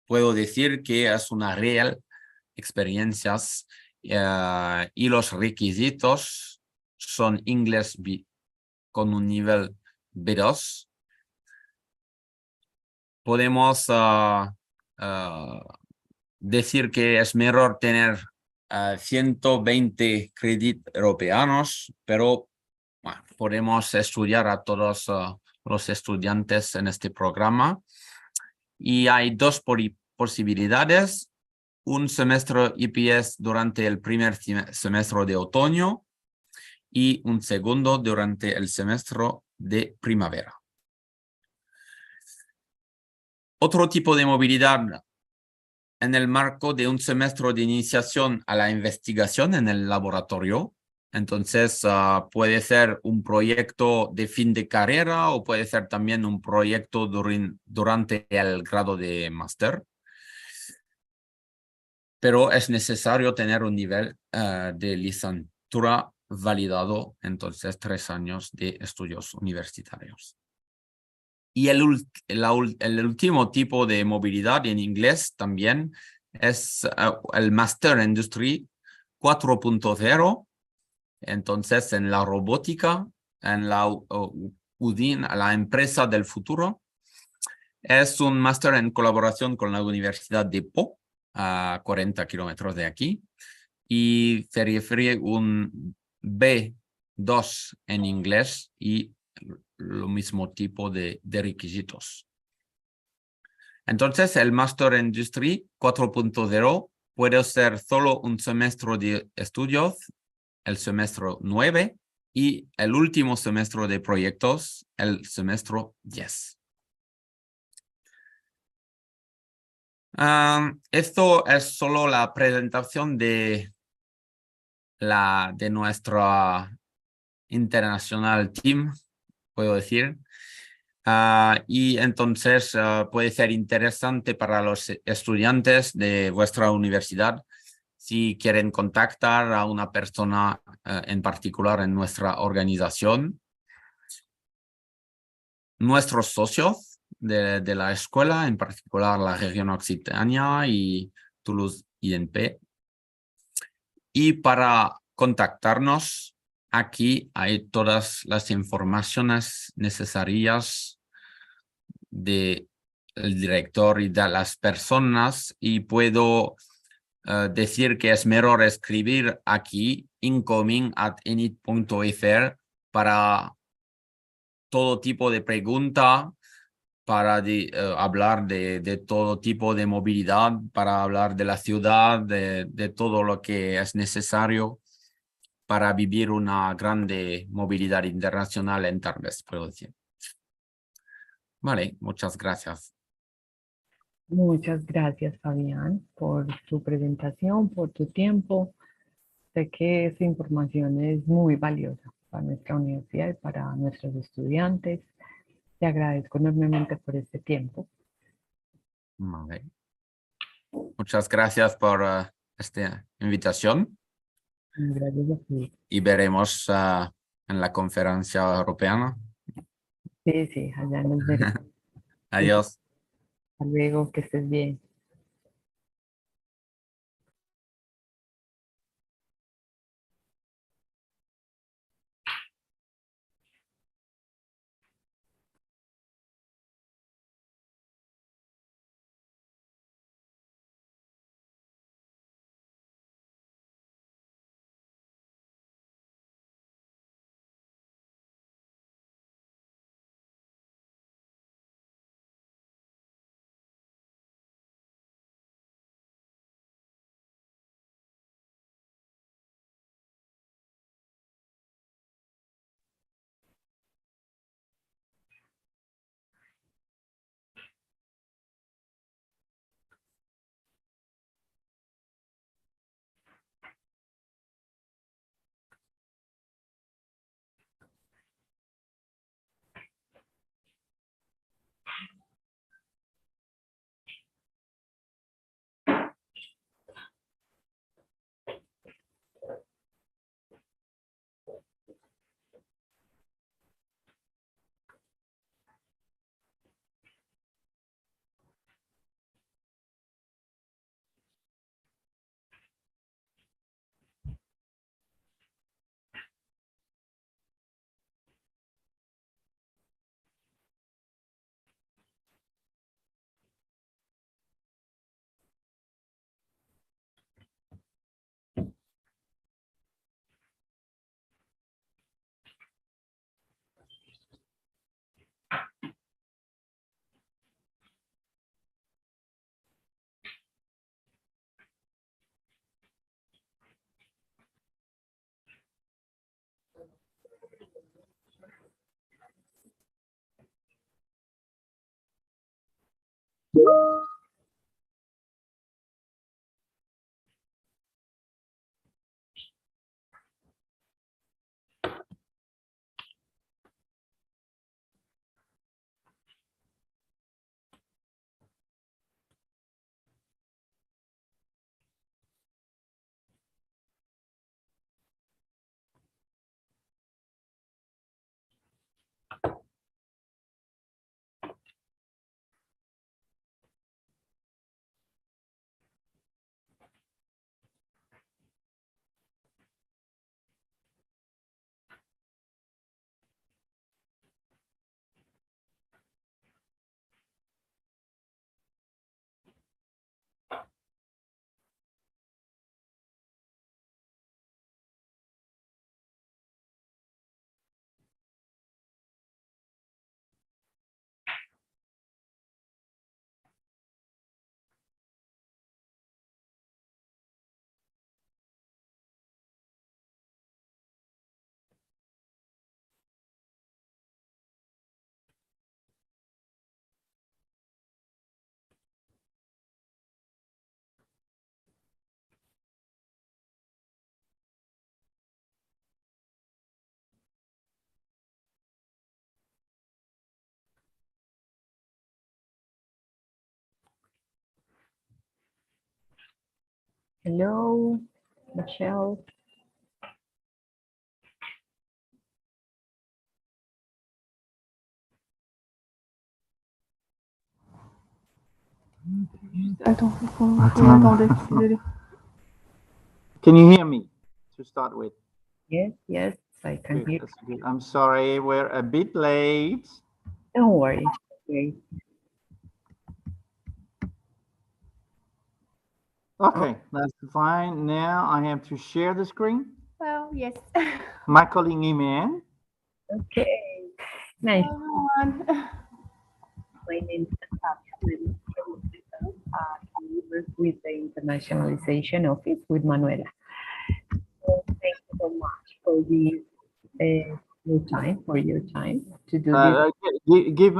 Puedo decir que es una real experiencia y los requisitos son inglés con un nivel B2. Podemos decir que es mejor tener 120 créditos europeos, pero bueno, podemos estudiar a todos los estudiantes en este programa. Y hay 2 posibilidades: un semestre EPS durante el primer semestre de otoño y un segundo durante el semestre de primavera. Otro tipo de movilidad en el marco de un semestre de iniciación a la investigación en el laboratorio. Entonces, puede ser un proyecto de fin de carrera o puede ser también un proyecto durante el grado de máster. Pero es necesario tener un nivel de licenciatura validado, entonces 3 años de estudios universitarios. Y el último tipo de movilidad en inglés también es el Master Industry 4.0. Entonces, en la robótica, en la UDIN, la empresa del futuro. Es un máster en colaboración con la Universidad de Po, a 40 kilómetros de aquí. Y se refiere un B2 en inglés y lo mismo tipo de requisitos. Entonces, el Master Industry 4.0 puede ser solo un semestre de estudios, el semestre 9, y el último semestre de proyectos, el semestre 10. Esto es solo la presentación de nuestra international team, puedo decir. Y entonces puede ser interesante para los estudiantes de vuestra universidad si quieren contactar a una persona en particular en nuestra organización. Nuestros socios de la escuela, en particular la región Occitania y Toulouse INP. Y para contactarnos, aquí hay todas las informaciones necesarias del director y de las personas, y puedo decir que es mejor escribir aquí incoming@enit.fr para todo tipo de pregunta para hablar de todo tipo de movilidad, para hablar de la ciudad, de todo lo que es necesario para vivir una grande movilidad internacional en Tarbes, puedo decir. Vale, muchas gracias. Muchas gracias, Fabián, por tu presentación, por tu tiempo. Sé que esa información es muy valiosa para nuestra universidad y para nuestros estudiantes. Te agradezco enormemente por este tiempo. Vale. Muchas gracias por esta invitación Gracias a ti. y veremos en la conferencia europea. Sí, sí, allá nos veremos. Adiós. Hasta luego, que estés bien. Hello, Michelle. Attends, attendez, désolé. Can you hear me to start with? Yes, yes, I can Good, hear. that's good. I'm sorry, we're a bit late. Don't worry. Okay. Okay, that's fine. Now I have to share the screen. Well, yes. My colleague Iman. Okay. Nice. Everyone. My name is Natalia. I work with the Internationalization Office with Manuela. So thank you so much for this, your time to do this. Give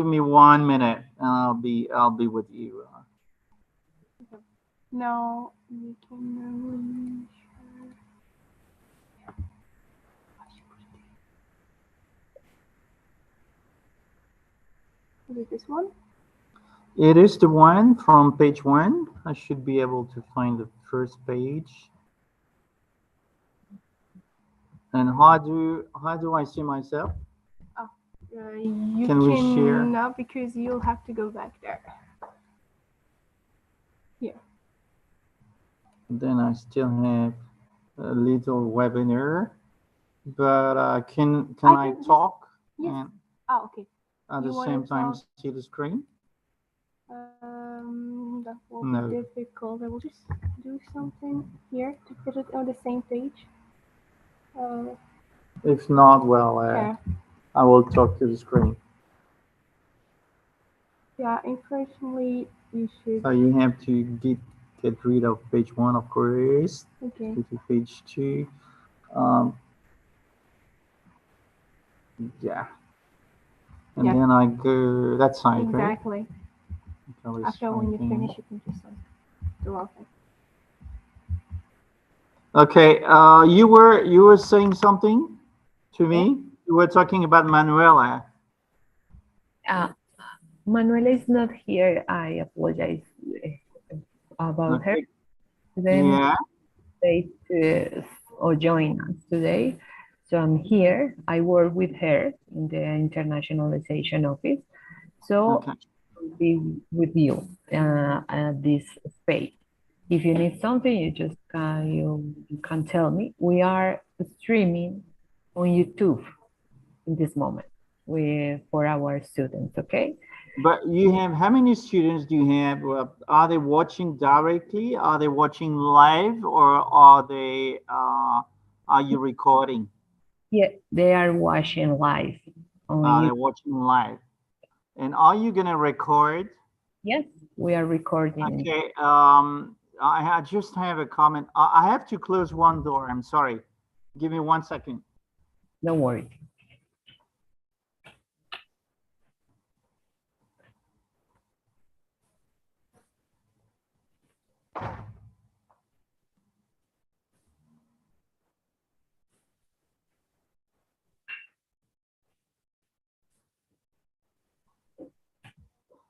me 1 minute, and I'll be with you. Now we can is it this one? It is the one from page 1. I should be able to find the first page. And how do I see myself? You Can we share? No, because you'll have to go back there. Here. Then I still have a little webinar, but can I talk? Yes. And Oh, okay. at You the wanna same time talk? see the screen? That will No. be difficult. I will just do something here to put it on the same page. If not, well, Yeah. I will talk to the screen. Yeah, unfortunately, you should. So you have to get rid of page 1, of course. Okay. Go to page 2. Yeah. And then I go that side, Exactly. right? After when you finish, you can just do all things. Okay. You were saying something to me. You were talking about Manuela. Manuela is not here. I apologize about her. Okay. Then Yeah. they or join us today. So I'm here. I work with her in the Internationalization Office. So Okay. I'll be with you at this space. If you need something, you just you can tell me. We are streaming on YouTube in this moment for our students. Okay. But you have, how many students do you have? Are they watching directly? Are they watching live, or are you recording? Yeah, they are watching live on They're YouTube. watching live. And are you gonna record? Yes, we are recording. Okay. I just have a comment. I have to close one door. I'm sorry. Give me 1 second. Don't worry.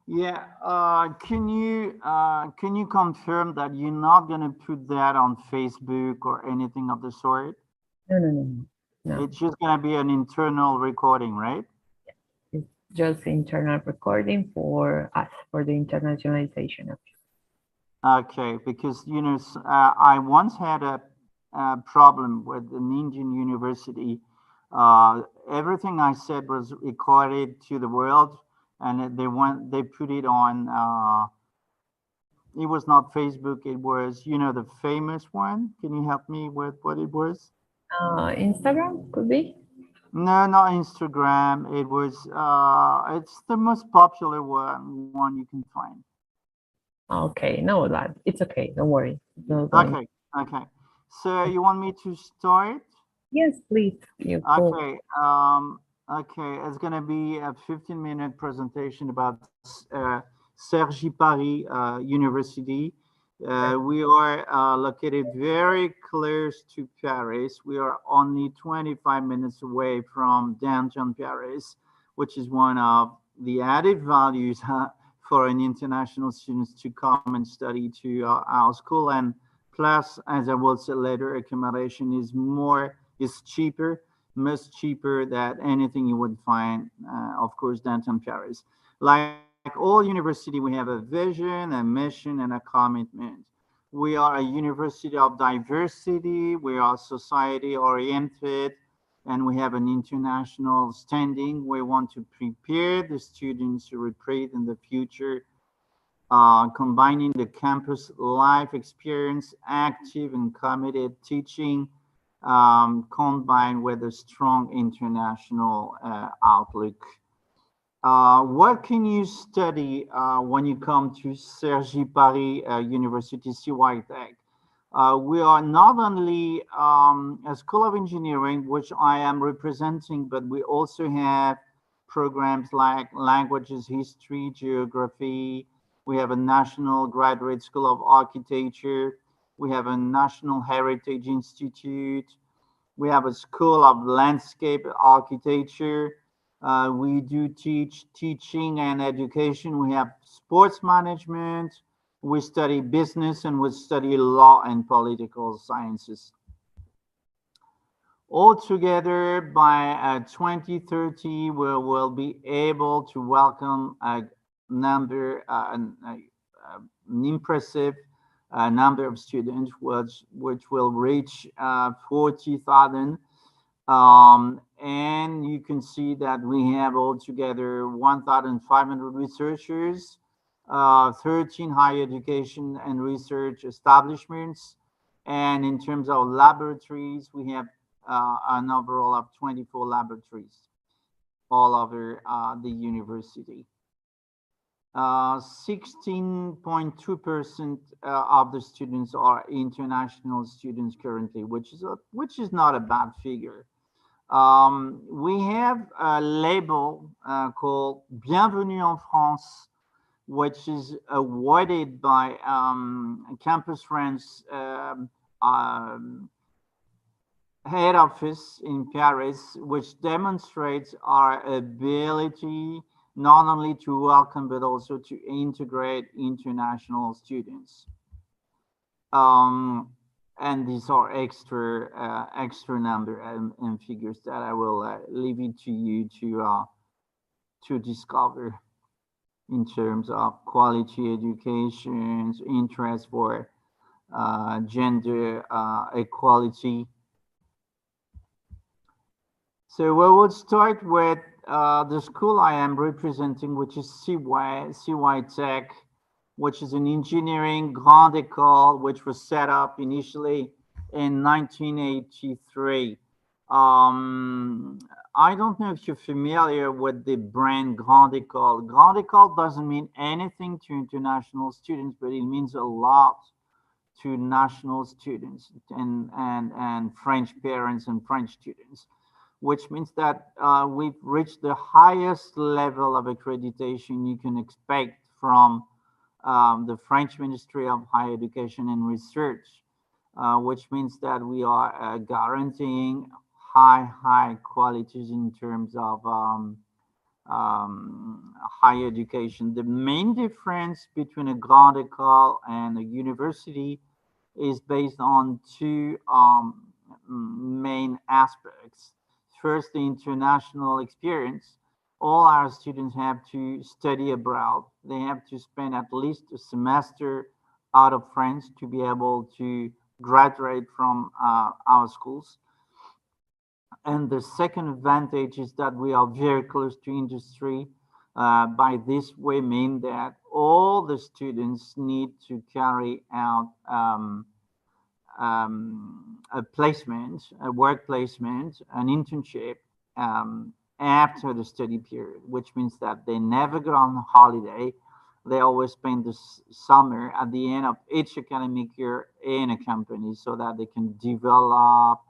Yeah. Can you confirm that you're not gonna put that on Facebook or anything of the sort? No. It's just gonna be an internal recording, right? It's just internal recording for us, for the internationalization of it. Okay, because I once had a problem with an Indian university. Everything I said was recorded to the world, and they put it on. It was not Facebook. It was the famous one. Can you help me with what it was? Instagram could be. No, not Instagram. It was. It's the most popular one you can find. Okay, no, that it's okay. Don't worry. Okay. So you want me to start? Yes, please. Okay. Okay. It's gonna be a 15-minute presentation about Cergy Paris University. We are located very close to Paris. We are only 25 minutes away from downtown Paris, which is one of the added values for an international students to come and study to our school. And plus, as I will say later, accommodation is cheaper, much cheaper than anything you would find, of course, downtown Paris. Like all university, we have a vision, a mission, and a commitment. We are a university of diversity. We are society oriented, and we have an international standing. We want to prepare the students to recruit in the future, combining the campus life experience, active and committed teaching, combined with a strong international outlook. What can you study when you come to Cergy Paris University CY Tech? We are not only a School of Engineering, which I am representing, but we also have programs like languages, history, geography. We have a National Graduate School of Architecture. We have a National Heritage Institute. We have a School of Landscape Architecture. We do teaching and education. We have sports management. We study business, and we study law and political sciences. Altogether, by 2030, we will be able to welcome an impressive number of students, which will reach 40,000. And you can see that we have altogether 1,500 researchers, 13 higher education and research establishments. And in terms of laboratories, we have an overall of 24 laboratories all over the university. 16.2% of the students are international students currently, which is not a bad figure. We have a label called Bienvenue en France, which is awarded by Campus France head office in Paris, which demonstrates our ability not only to welcome but also to integrate international students. And these are extra number and figures that I will leave it to you to discover in terms of quality education, interest for gender equality. So we will start with the school I am representing, which is CY Tech, which is an engineering grande école, which was set up initially in 1983. I don't know if you're familiar with the brand grande école. Grande école doesn't mean anything to international students, but it means a lot to national students and French parents and French students, which means that we've reached the highest level of accreditation you can expect from the French Ministry of Higher Education and Research, which means that we are guaranteeing high qualities in terms of higher education. The main difference between a grande école and a university is based on two main aspects. First, the international experience. All our students have to study abroad. They have to spend at least a semester out of France to be able to graduate from our schools. And the second advantage is that we are very close to industry. By this, we mean that all the students need to carry out a placement, a work placement, an internship after the study period, which means that they never go on holiday. They always spend the summer at the end of each academic year in a company so that they can develop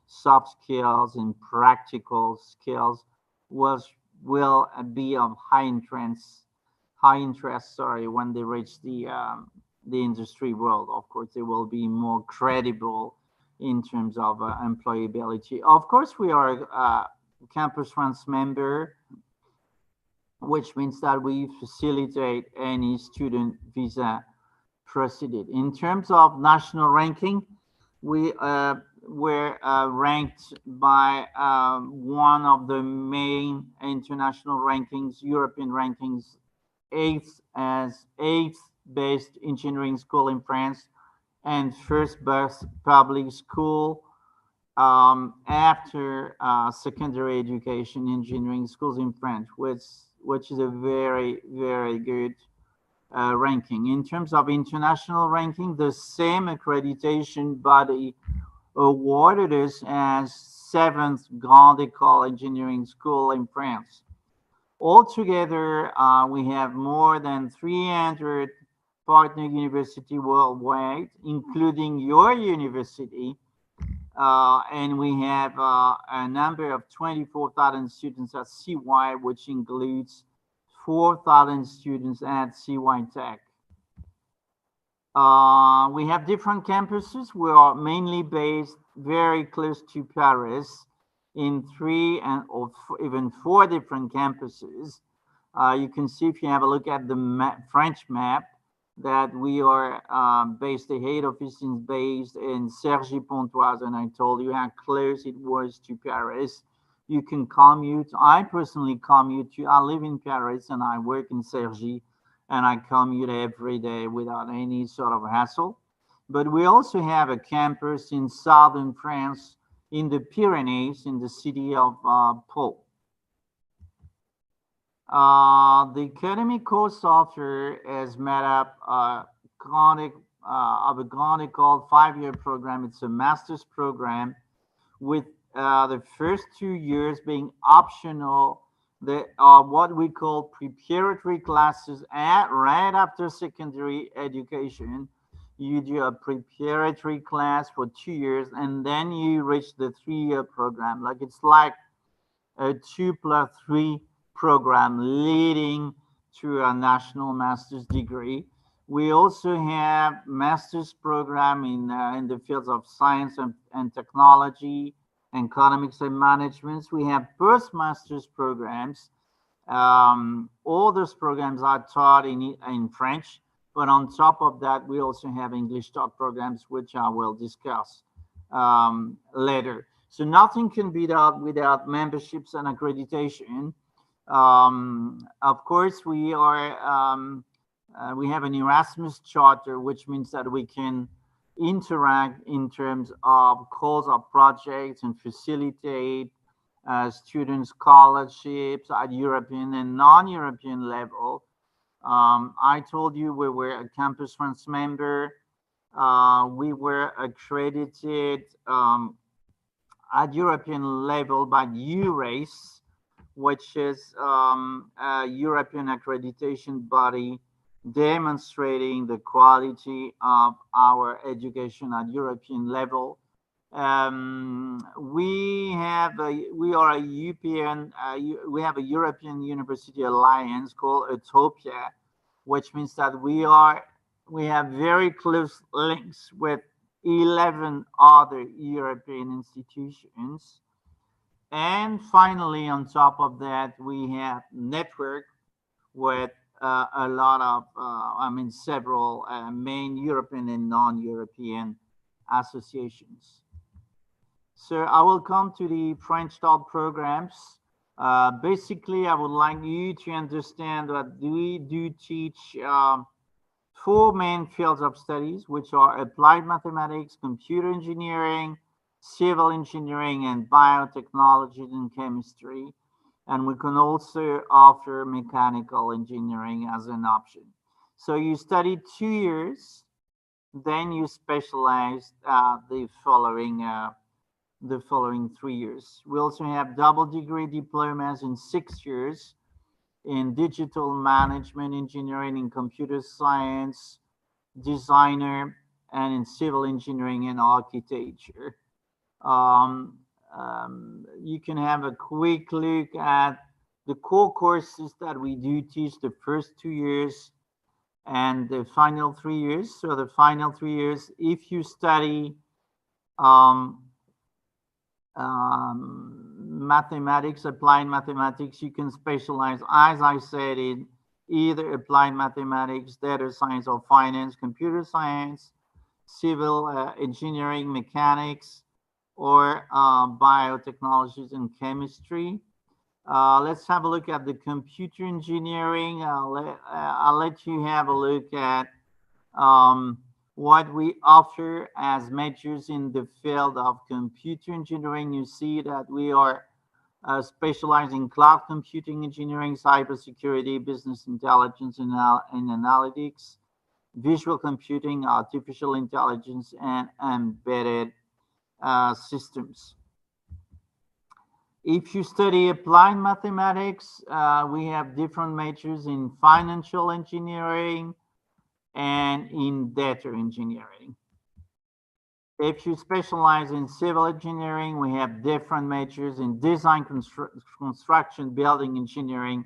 soft skills and practical skills, which will be of high interest, when they reach the industry world. Of course, they will be more credible in terms of employability. Of course, we are a Campus France member, which means that we facilitate any student visa proceeded. In terms of national ranking, we were ranked by one of the main international rankings, European rankings, eighth best engineering school in France and first best public school after secondary education engineering schools in France, which is a very good ranking. In terms of international ranking, the same accreditation body awarded us as 7th Grande École Engineering School in France. Altogether, we have more than 300 partner university worldwide, including your university. And we have a number of 24,000 students at CY, which includes 4,000 students at CY Tech. We have different campuses. We are mainly based very close to Paris in 3 or even 4 different campuses. You can see if you have a look at the French map that we are based, the head office is based in Cergy-Pontoise, and I told you how close it was to Paris. You can commute. I personally commute to, I live in Paris and I work in Cergy, and I commute every day without any sort of hassle. But we also have a campus in southern France, in the Pyrenees, in the city of Pau. The academic course offer is made up of a called 5-year program. It's a master's program with the first 2 years being optional. They are what we call preparatory classes right after secondary education. You do a preparatory class for 2 years, and then you reach the 3-year program. Like it's like a 2+3 program leading to a national master's degree. We also have master's program in the fields of science and technology, economics and management. We have postmaster's programs. All those programs are taught in French, but on top of that, we also have English taught programs, which I will discuss later. So nothing can be done without memberships and accreditation. Of course, we have an Erasmus charter, which means that we can interact in terms of calls of projects and facilitate student scholarships at European and non-European level. I told you we were a Campus France member. We were accredited at European level by EURACE, which is a European accreditation body demonstrating the quality of our education at European level. We have a European University Alliance called Utopia, which means that we have very close links with 11 other European institutions. And finally, on top of that, we have network with a lot of, several main European and non-European associations. So I will come to the French taught programs. Basically, I would like you to understand that we do teach 4 main fields of studies, which are applied mathematics, computer engineering, civil engineering, and biotechnology and chemistry. And we can also offer mechanical engineering as an option. So you study 2 years, then you specialize the following 3 years. We also have double degree diplomas in 6 years in digital management engineering, in computer science, designer, and in civil engineering and architecture. You can have a quick look at the core courses that we do teach the first 2 years and the final 3 years. So the final 3 years, if you study mathematics, applied mathematics, you can specialize, as I said, in either applied mathematics, data science or finance, computer science, civil engineering, mechanics, or biotechnologies and chemistry. Let's have a look at the computer engineering. I'll let you have a look at what we offer as majors in the field of computer engineering. You see that we are specializing in cloud computing engineering, cybersecurity, business intelligence and analytics, visual computing, artificial intelligence, and embedded systems. If you study applied mathematics, we have different majors in financial engineering and in data engineering. If you specialize in civil engineering, we have different majors in design, construction, building engineering,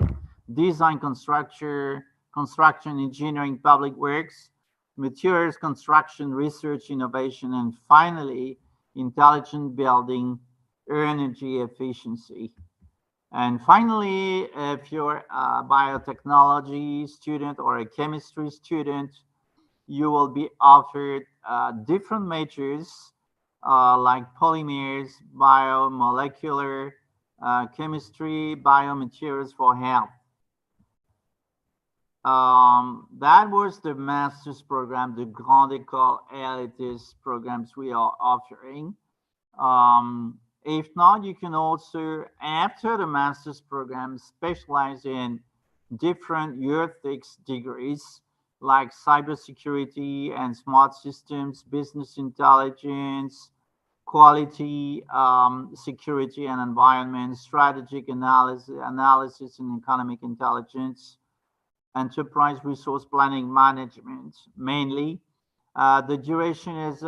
design, construction engineering, public works, materials, construction, research, innovation, and finally, intelligent building, energy efficiency. And finally, if you're a biotechnology student or a chemistry student, you will be offered different majors like polymers, biomolecular chemistry, biomaterials for health. That was the master's program, the Grande École Élitiste programs we are offering. If not, you can also, after the master's program, specialize in different ethics degrees like cybersecurity and smart systems, business intelligence, quality, security and environment, strategic analysis and economic intelligence, enterprise resource planning management, mainly. The duration is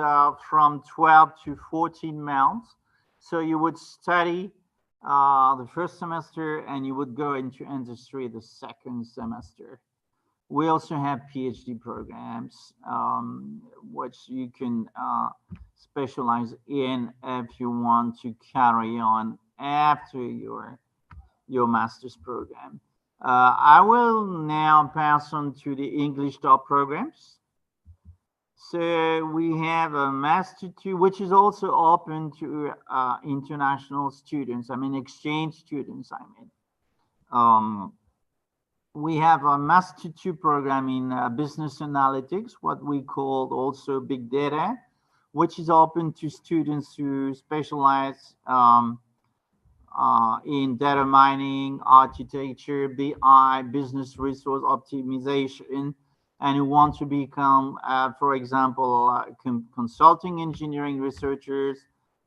from 12 to 14 months. So you would study the first semester and you would go into industry the second semester. We also have PhD programs, which you can specialize in if you want to carry on after your master's program. I will now pass on to the English top programs. So we have a Master 2, which is also open to international students, exchange students, we have a Master 2 program in business analytics, what we call also big data, which is open to students who specialize in data mining, architecture, BI, business resource optimization, and who want to become, for example, consulting engineering researchers,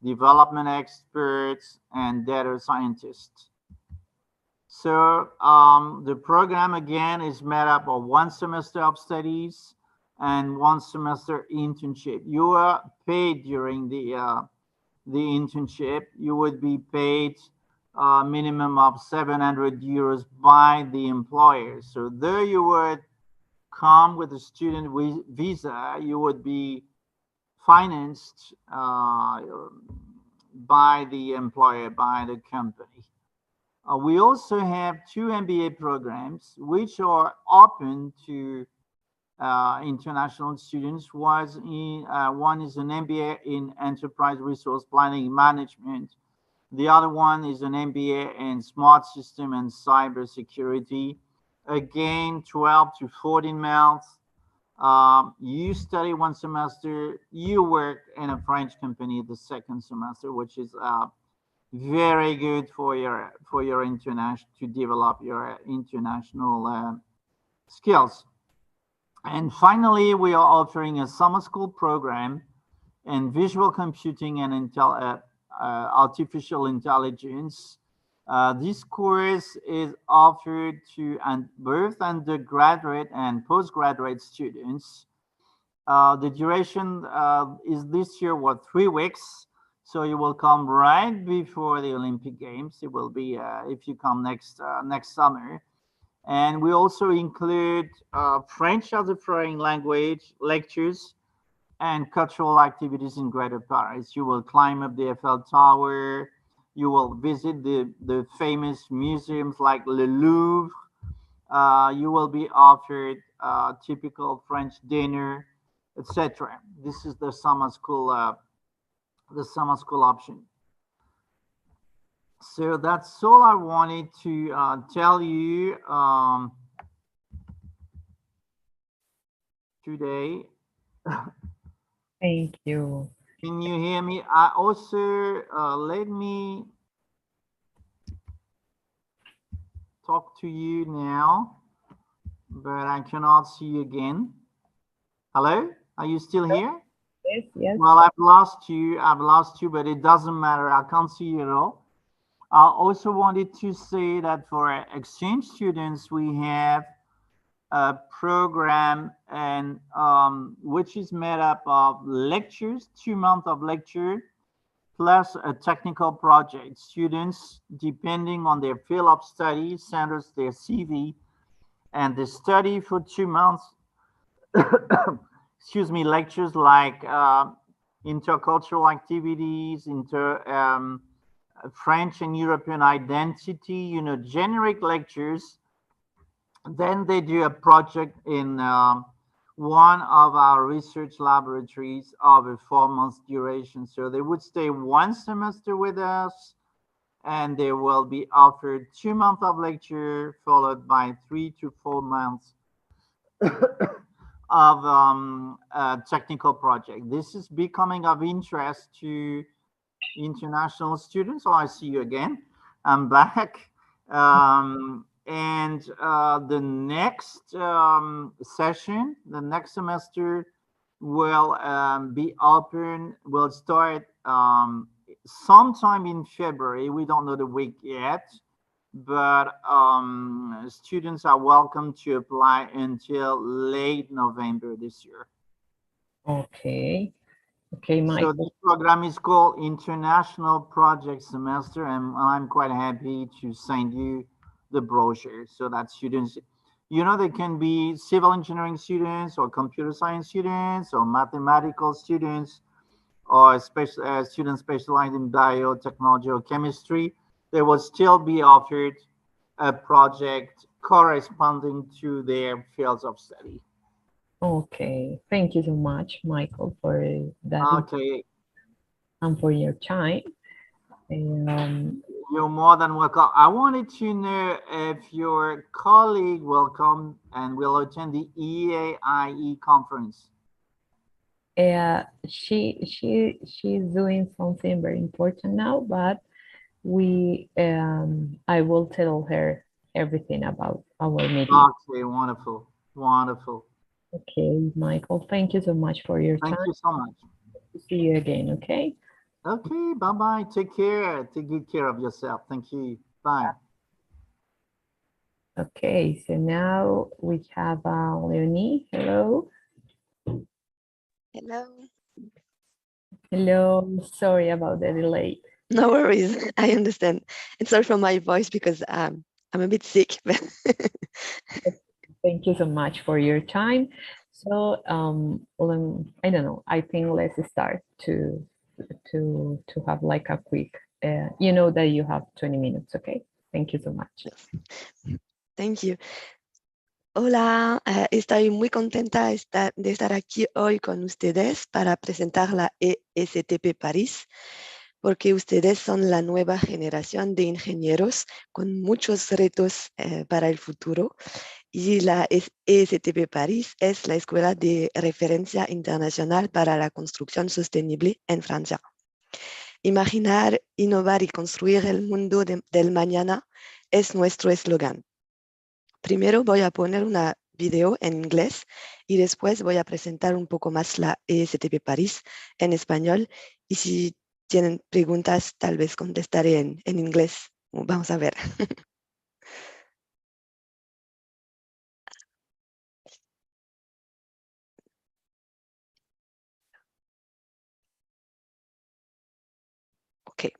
development experts, and data scientists. So the program again is made up of 1 semester of studies and 1 semester internship. You are paid during the internship. You would be paid a minimum of 700 euros by the employer. So there you would come with a student visa. You would be financed by the employer, by the company. We also have 2 MBA programs which are open to international students. One is an MBA in enterprise resource planning management. The other one is an MBA in smart system and cybersecurity. Again, 12 to 14 months. You study 1 semester, you work in a French company the second semester, which is very good for your international, to develop your international skills. And finally, we are offering a summer school program in visual computing and artificial intelligence. This course is offered to both undergraduate and postgraduate students. The duration is this year 3 weeks. So you will come right before the Olympic Games. It will be if you come next summer. And we also include French as a foreign language lectures and cultural activities in Greater Paris. You will climb up the Eiffel Tower. You will visit the famous museums like Le Louvre. You will be offered typical French dinner, etc. This is the summer school option. So that's all I wanted to tell you today. Thank you. Can you hear me? I also let me talk to you now, but I cannot see you again. Hello? Are you still here? Yes, yes. Well, I've lost you, but it doesn't matter. I can't see you at all. I also wanted to say that for exchange students, we have a program and which is made up of lectures, 2 months of lecture, plus a technical project. Students, depending on their field of study, send us their CV, and they study for 2 months. Excuse me, lectures like intercultural activities, French and European identity, generic lectures. Then they do a project in one of our research laboratories of a 4 month duration. So they would stay 1 semester with us, and they will be offered 2 months of lecture, followed by 3 to 4 months of a technical project. This is becoming of interest to international students. Oh, I see you again. I'm back. And the next session, the next semester will be open, will start sometime in February. We don't know the week yet, but students are welcome to apply until late November this year. Okay. Okay, So Michael. this program is called International Project Semester, and I'm quite happy to send you the brochure so that students, they can be civil engineering students or computer science students or mathematical students or students specialized in biotechnology or chemistry. They will still be offered a project corresponding to their fields of study. Okay, thank you so much, Michael, for that Okay, and for your time. you're more than welcome. I wanted to know if your colleague will come and will attend the EAIE conference. She's doing something very important now, but I will tell her everything about our meeting. Okay, wonderful, wonderful. Okay, Michael, thank you so much for your time. Thank you so much. See you again, okay? Okay, bye-bye. Take care. Take good care of yourself. Thank you. Bye. Okay, so now we have Leonie. Hello. Hello. Hello. Sorry about the delay. No worries. I understand. And sorry for my voice because I'm a bit sick. Thank you so much for your time. So I don't know. I think let's start to have like a quick. You know that you have 20 minutes. Okay. Thank you so much. Thank you. Hola, estoy muy contenta de estar aquí hoy con ustedes para presentar la ESTP París, porque ustedes son la nueva generación de ingenieros con muchos retos para el futuro. Y la ESTP París es la escuela de referencia internacional para la construcción sostenible en Francia. Imaginar, innovar y construir el mundo del mañana es nuestro eslogan. Primero voy a poner una video en inglés y después voy a presentar un poco más la ESTP París en español. Y si tienen preguntas, tal vez contestaré en inglés. Vamos a ver. Okay.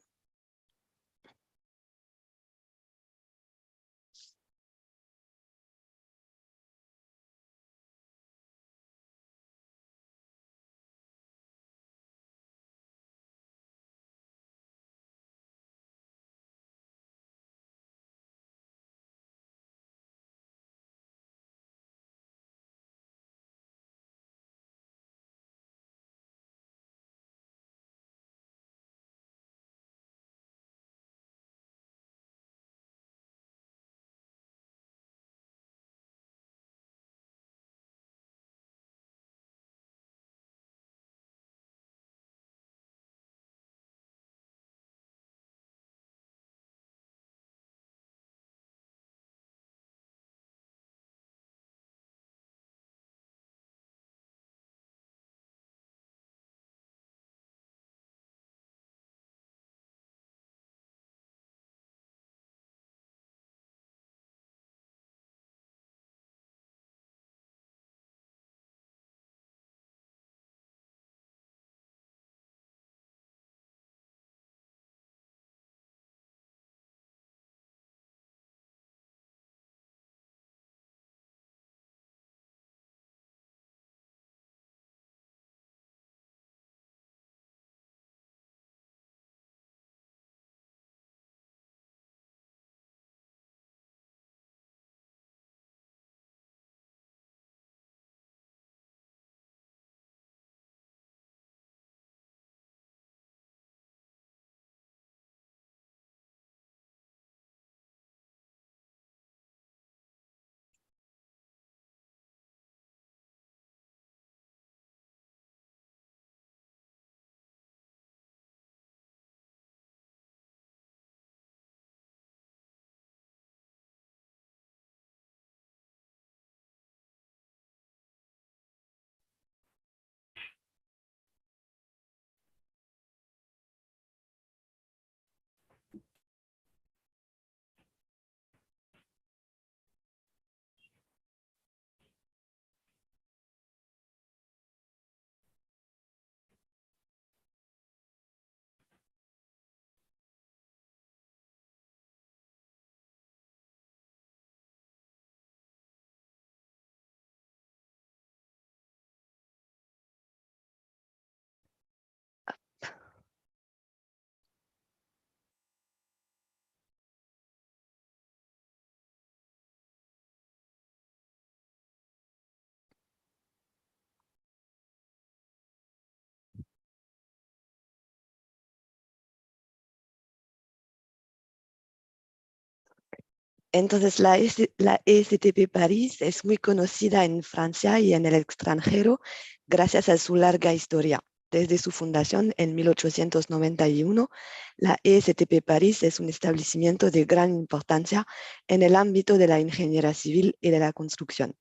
Entonces, la ESTP París es muy conocida en Francia y en el extranjero gracias a su larga historia. Desde su fundación en 1891, la ESTP París es un establecimiento de gran importancia en el ámbito de la ingeniería civil y de la construcción.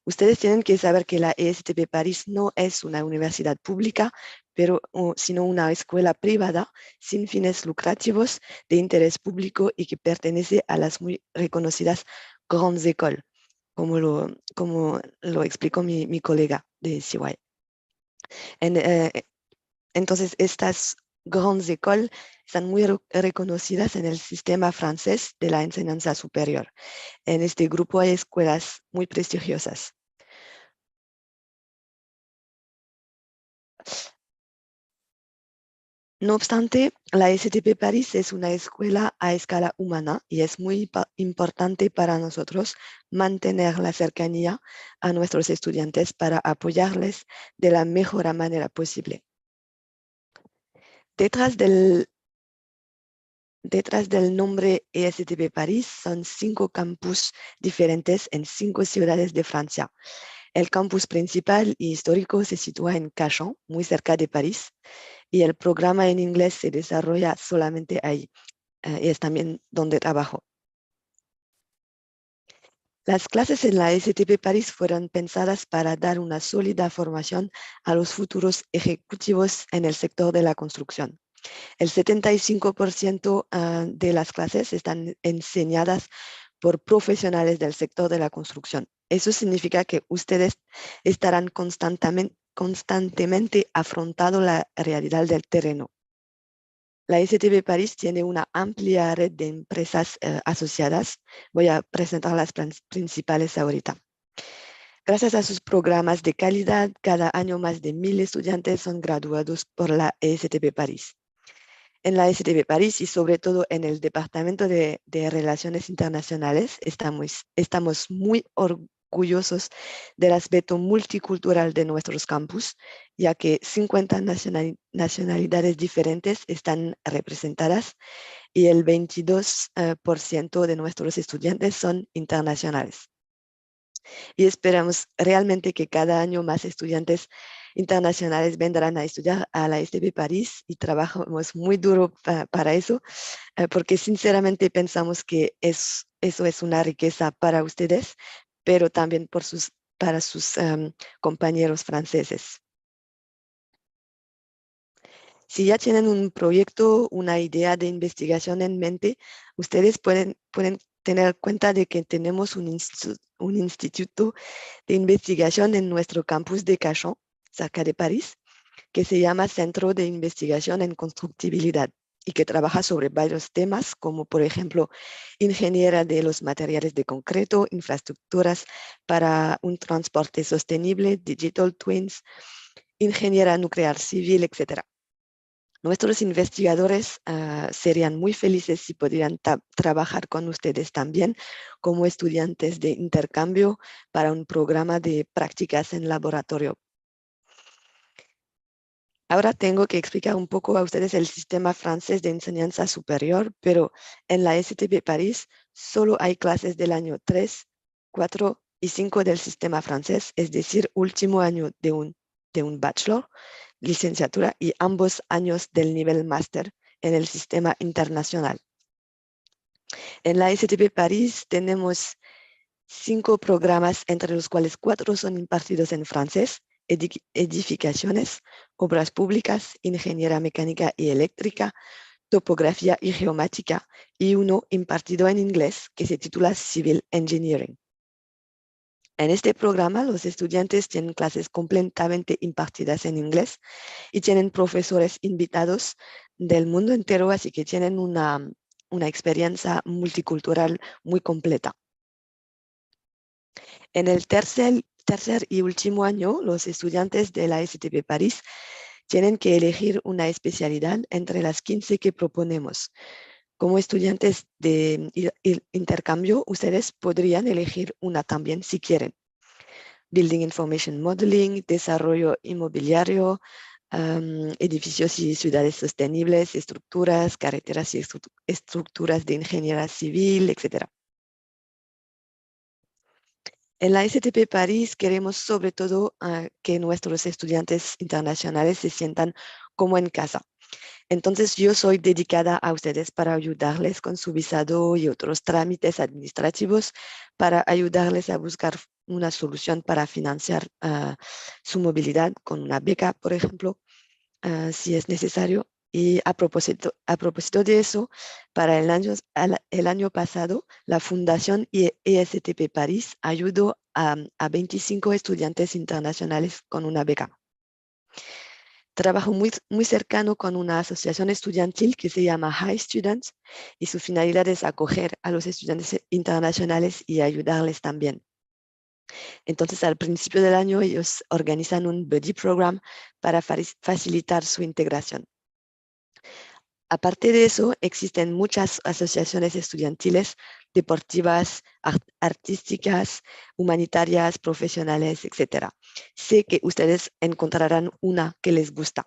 Ustedes tienen que saber que la ESTP París no es una universidad pública, sino una escuela privada sin fines lucrativos de interés público y que pertenece a las muy reconocidas grandes écoles, como lo explicó mi colega de CY. Entonces, estas grandes écoles están muy reconocidas en el sistema francés de la enseñanza superior. En este grupo hay escuelas muy prestigiosas. No obstante, la ESTP París es una escuela a escala humana y es muy importante para nosotros mantener la cercanía a nuestros estudiantes para apoyarles de la mejor manera posible. Detrás del nombre ESTP París son 5 campus diferentes en 5 ciudades de Francia. El campus principal y histórico se sitúa en Cachan, muy cerca de París, y el programa en inglés se desarrolla solamente ahí. Y es también donde trabajo. Las clases en la ESTP París fueron pensadas para dar una sólida formación a los futuros ejecutivos en el sector de la construcción. El 75% de las clases están enseñadas por profesionales del sector de la construcción. Eso significa que ustedes estarán constantemente afrontando la realidad del terreno. La ESTP París tiene una amplia red de empresas asociadas. Voy a presentar las principales ahorita. Gracias a sus programas de calidad, cada año más de 1000 estudiantes son graduados por la ESTP París. En la ESTP París y sobre todo en el Departamento de Relaciones Internacionales estamos muy orgullosos del aspecto multicultural de nuestros campus, ya que 50 nacionalidades diferentes están representadas y el 22% de nuestros estudiantes son internacionales. Y esperamos realmente que cada año más estudiantes internacionales vendrán a estudiar a la ESTP París y trabajamos muy duro para eso, porque sinceramente pensamos que eso es una riqueza para ustedes, pero también para sus compañeros franceses. Si ya tienen un proyecto, una idea de investigación en mente, ustedes pueden tener cuenta de que tenemos un instituto de investigación en nuestro campus de Cachan, cerca de París, que se llama Centro de Investigación en Constructibilidad y que trabaja sobre varios temas, como por ejemplo, ingeniería de los materiales de concreto, infraestructuras para un transporte sostenible, digital twins, ingeniería nuclear civil, etc. Nuestros investigadores serían muy felices si pudieran trabajar con ustedes también como estudiantes de intercambio para un programa de prácticas en laboratorio. Ahora tengo que explicar un poco a ustedes el sistema francés de enseñanza superior, pero en la ESTP París solo hay clases del año 3, 4 y 5 del sistema francés, es decir, último año de un bachelor, licenciatura y ambos años del nivel máster en el sistema internacional. En la ESTP París tenemos 5 programas, entre los cuales 4 son impartidos en francés: edificaciones, obras públicas, ingeniería mecánica y eléctrica, topografía y geomática, y uno impartido en inglés que se titula Civil Engineering. En este programa, los estudiantes tienen clases completamente impartidas en inglés y tienen profesores invitados del mundo entero, así que tienen una experiencia multicultural muy completa. En el tercer y último año, los estudiantes de la ESTP París tienen que elegir una especialidad entre las 15 que proponemos. Como estudiantes de intercambio, ustedes podrían elegir una también si quieren. Building Information Modeling, desarrollo inmobiliario, edificios y ciudades sostenibles, estructuras, carreteras y estructuras de ingeniería civil, etc. En la STP París queremos sobre todo que nuestros estudiantes internacionales se sientan como en casa. Entonces yo soy dedicada a ustedes para ayudarles con su visado y otros trámites administrativos, para ayudarles a buscar una solución para financiar su movilidad con una beca, por ejemplo, si es necesario. Y a propósito de eso, para el año pasado, la Fundación ESTP París ayudó a 25 estudiantes internacionales con una beca. Trabajo muy cercano con una asociación estudiantil que se llama High Students y su finalidad es acoger a los estudiantes internacionales y ayudarles también. Entonces, al principio del año, ellos organizan un buddy program para facilitar su integración. Aparte de eso, existen muchas asociaciones estudiantiles, deportivas, artísticas, humanitarias, profesionales, etc. Sé que ustedes encontrarán una que les gusta.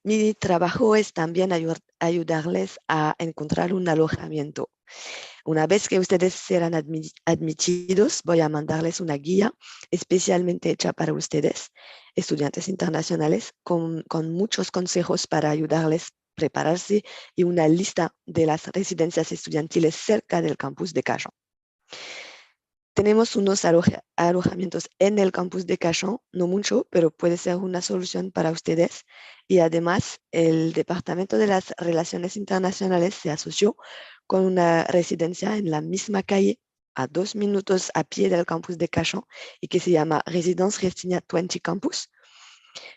Mi trabajo es también ayudarles a encontrar un alojamiento. Una vez que ustedes serán admitidos, voy a mandarles una guía especialmente hecha para ustedes, estudiantes internacionales, con muchos consejos para ayudarles a prepararse y una lista de las residencias estudiantiles cerca del campus de Cajón. Tenemos unos alojamientos en el campus de Cajón, no mucho, pero puede ser una solución para ustedes. Y además, el Departamento de las Relaciones Internacionales se asoció con una residencia en la misma calle, a 2 minutos a pie del campus de Cajón, y que se llama Residence Restigna 20 Campus.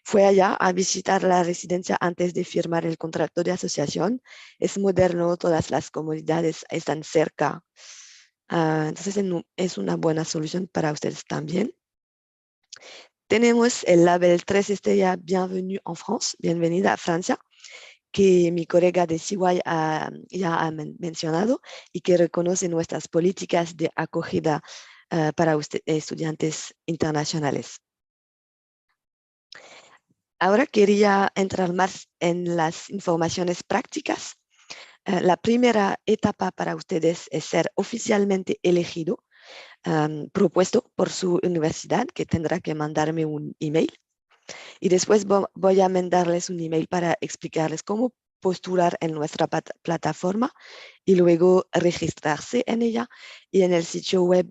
Fue allá a visitar la residencia antes de firmar el contrato de asociación. Es moderno, todas las comodidades están cerca. Entonces es una buena solución para ustedes también. Tenemos el label 3 estrella Bienvenue en France, bienvenida a Francia, que mi colega de CY ya ha mencionado y que reconoce nuestras políticas de acogida para estudiantes internacionales. Ahora quería entrar más en las informaciones prácticas. La primera etapa para ustedes es ser oficialmente elegido, propuesto por su universidad, que tendrá que mandarme un email. Y después voy a mandarles un email para explicarles cómo postular en nuestra plataforma y luego registrarse en ella y en el sitio web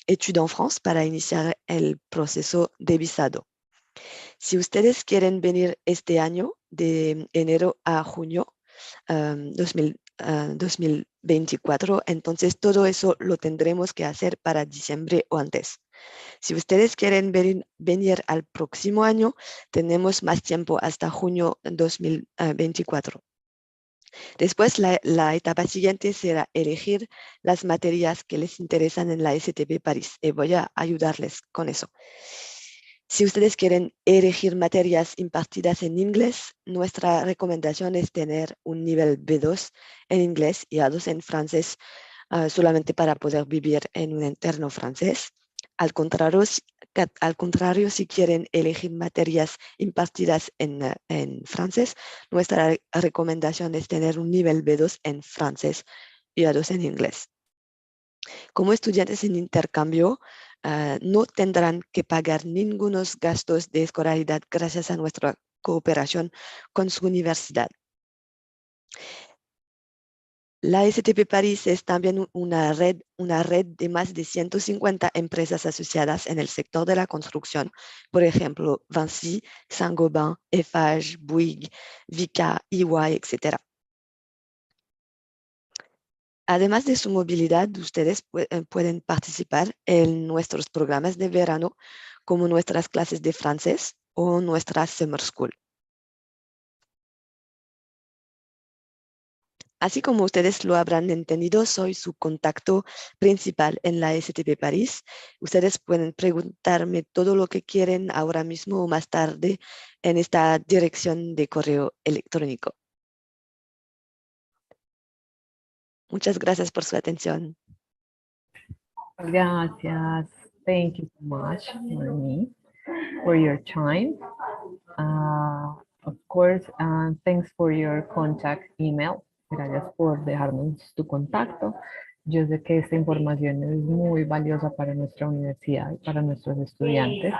Études en France para iniciar el proceso de visado. Si ustedes quieren venir este año, de enero a junio 2024, entonces todo eso lo tendremos que hacer para diciembre o antes. Si ustedes quieren venir al próximo año, tenemos más tiempo hasta junio 2024. Después, la etapa siguiente será elegir las materias que les interesan en la STP París y voy a ayudarles con eso. Si ustedes quieren elegir materias impartidas en inglés, nuestra recomendación es tener un nivel B2 en inglés y A2 en francés, solamente para poder vivir en un entorno francés. Al contrario, si quieren elegir materias impartidas en francés, nuestra recomendación es tener un nivel B2 en francés y A2 en inglés. Como estudiantes en intercambio, no tendrán que pagar ningunos gastos de escolaridad gracias a nuestra cooperación con su universidad. La STP París es también una red de más de 150 empresas asociadas en el sector de la construcción, por ejemplo, Vinci, Saint-Gobain, Eiffage, Bouygues, Vicat, EY, etc. Además de su movilidad, ustedes pueden participar en nuestros programas de verano, como nuestras clases de francés o nuestra Summer School. Así como ustedes lo habrán entendido, soy su contacto principal en la STP París. Ustedes pueden preguntarme todo lo que quieren ahora mismo o más tarde en esta dirección de correo electrónico. Muchas gracias por su atención. Gracias. Thank you so much, for your time. Of course, thanks for your contact email. Gracias por dejarnos tu contacto. Yo sé que esta información es muy valiosa para nuestra universidad y para nuestros estudiantes.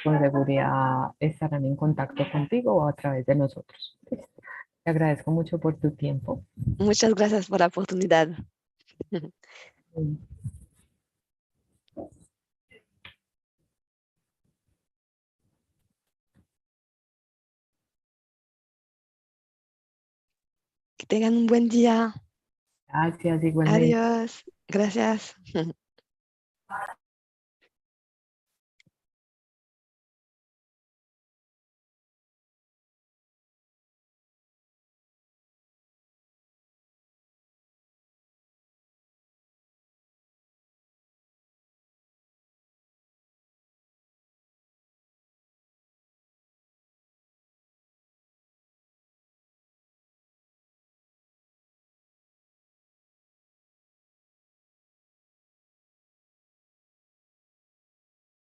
Con seguridad estarán en contacto contigo o a través de nosotros. Te agradezco mucho por tu tiempo. Muchas gracias por la oportunidad. Que tengan un buen día. Gracias, igualmente. Adiós. Gracias.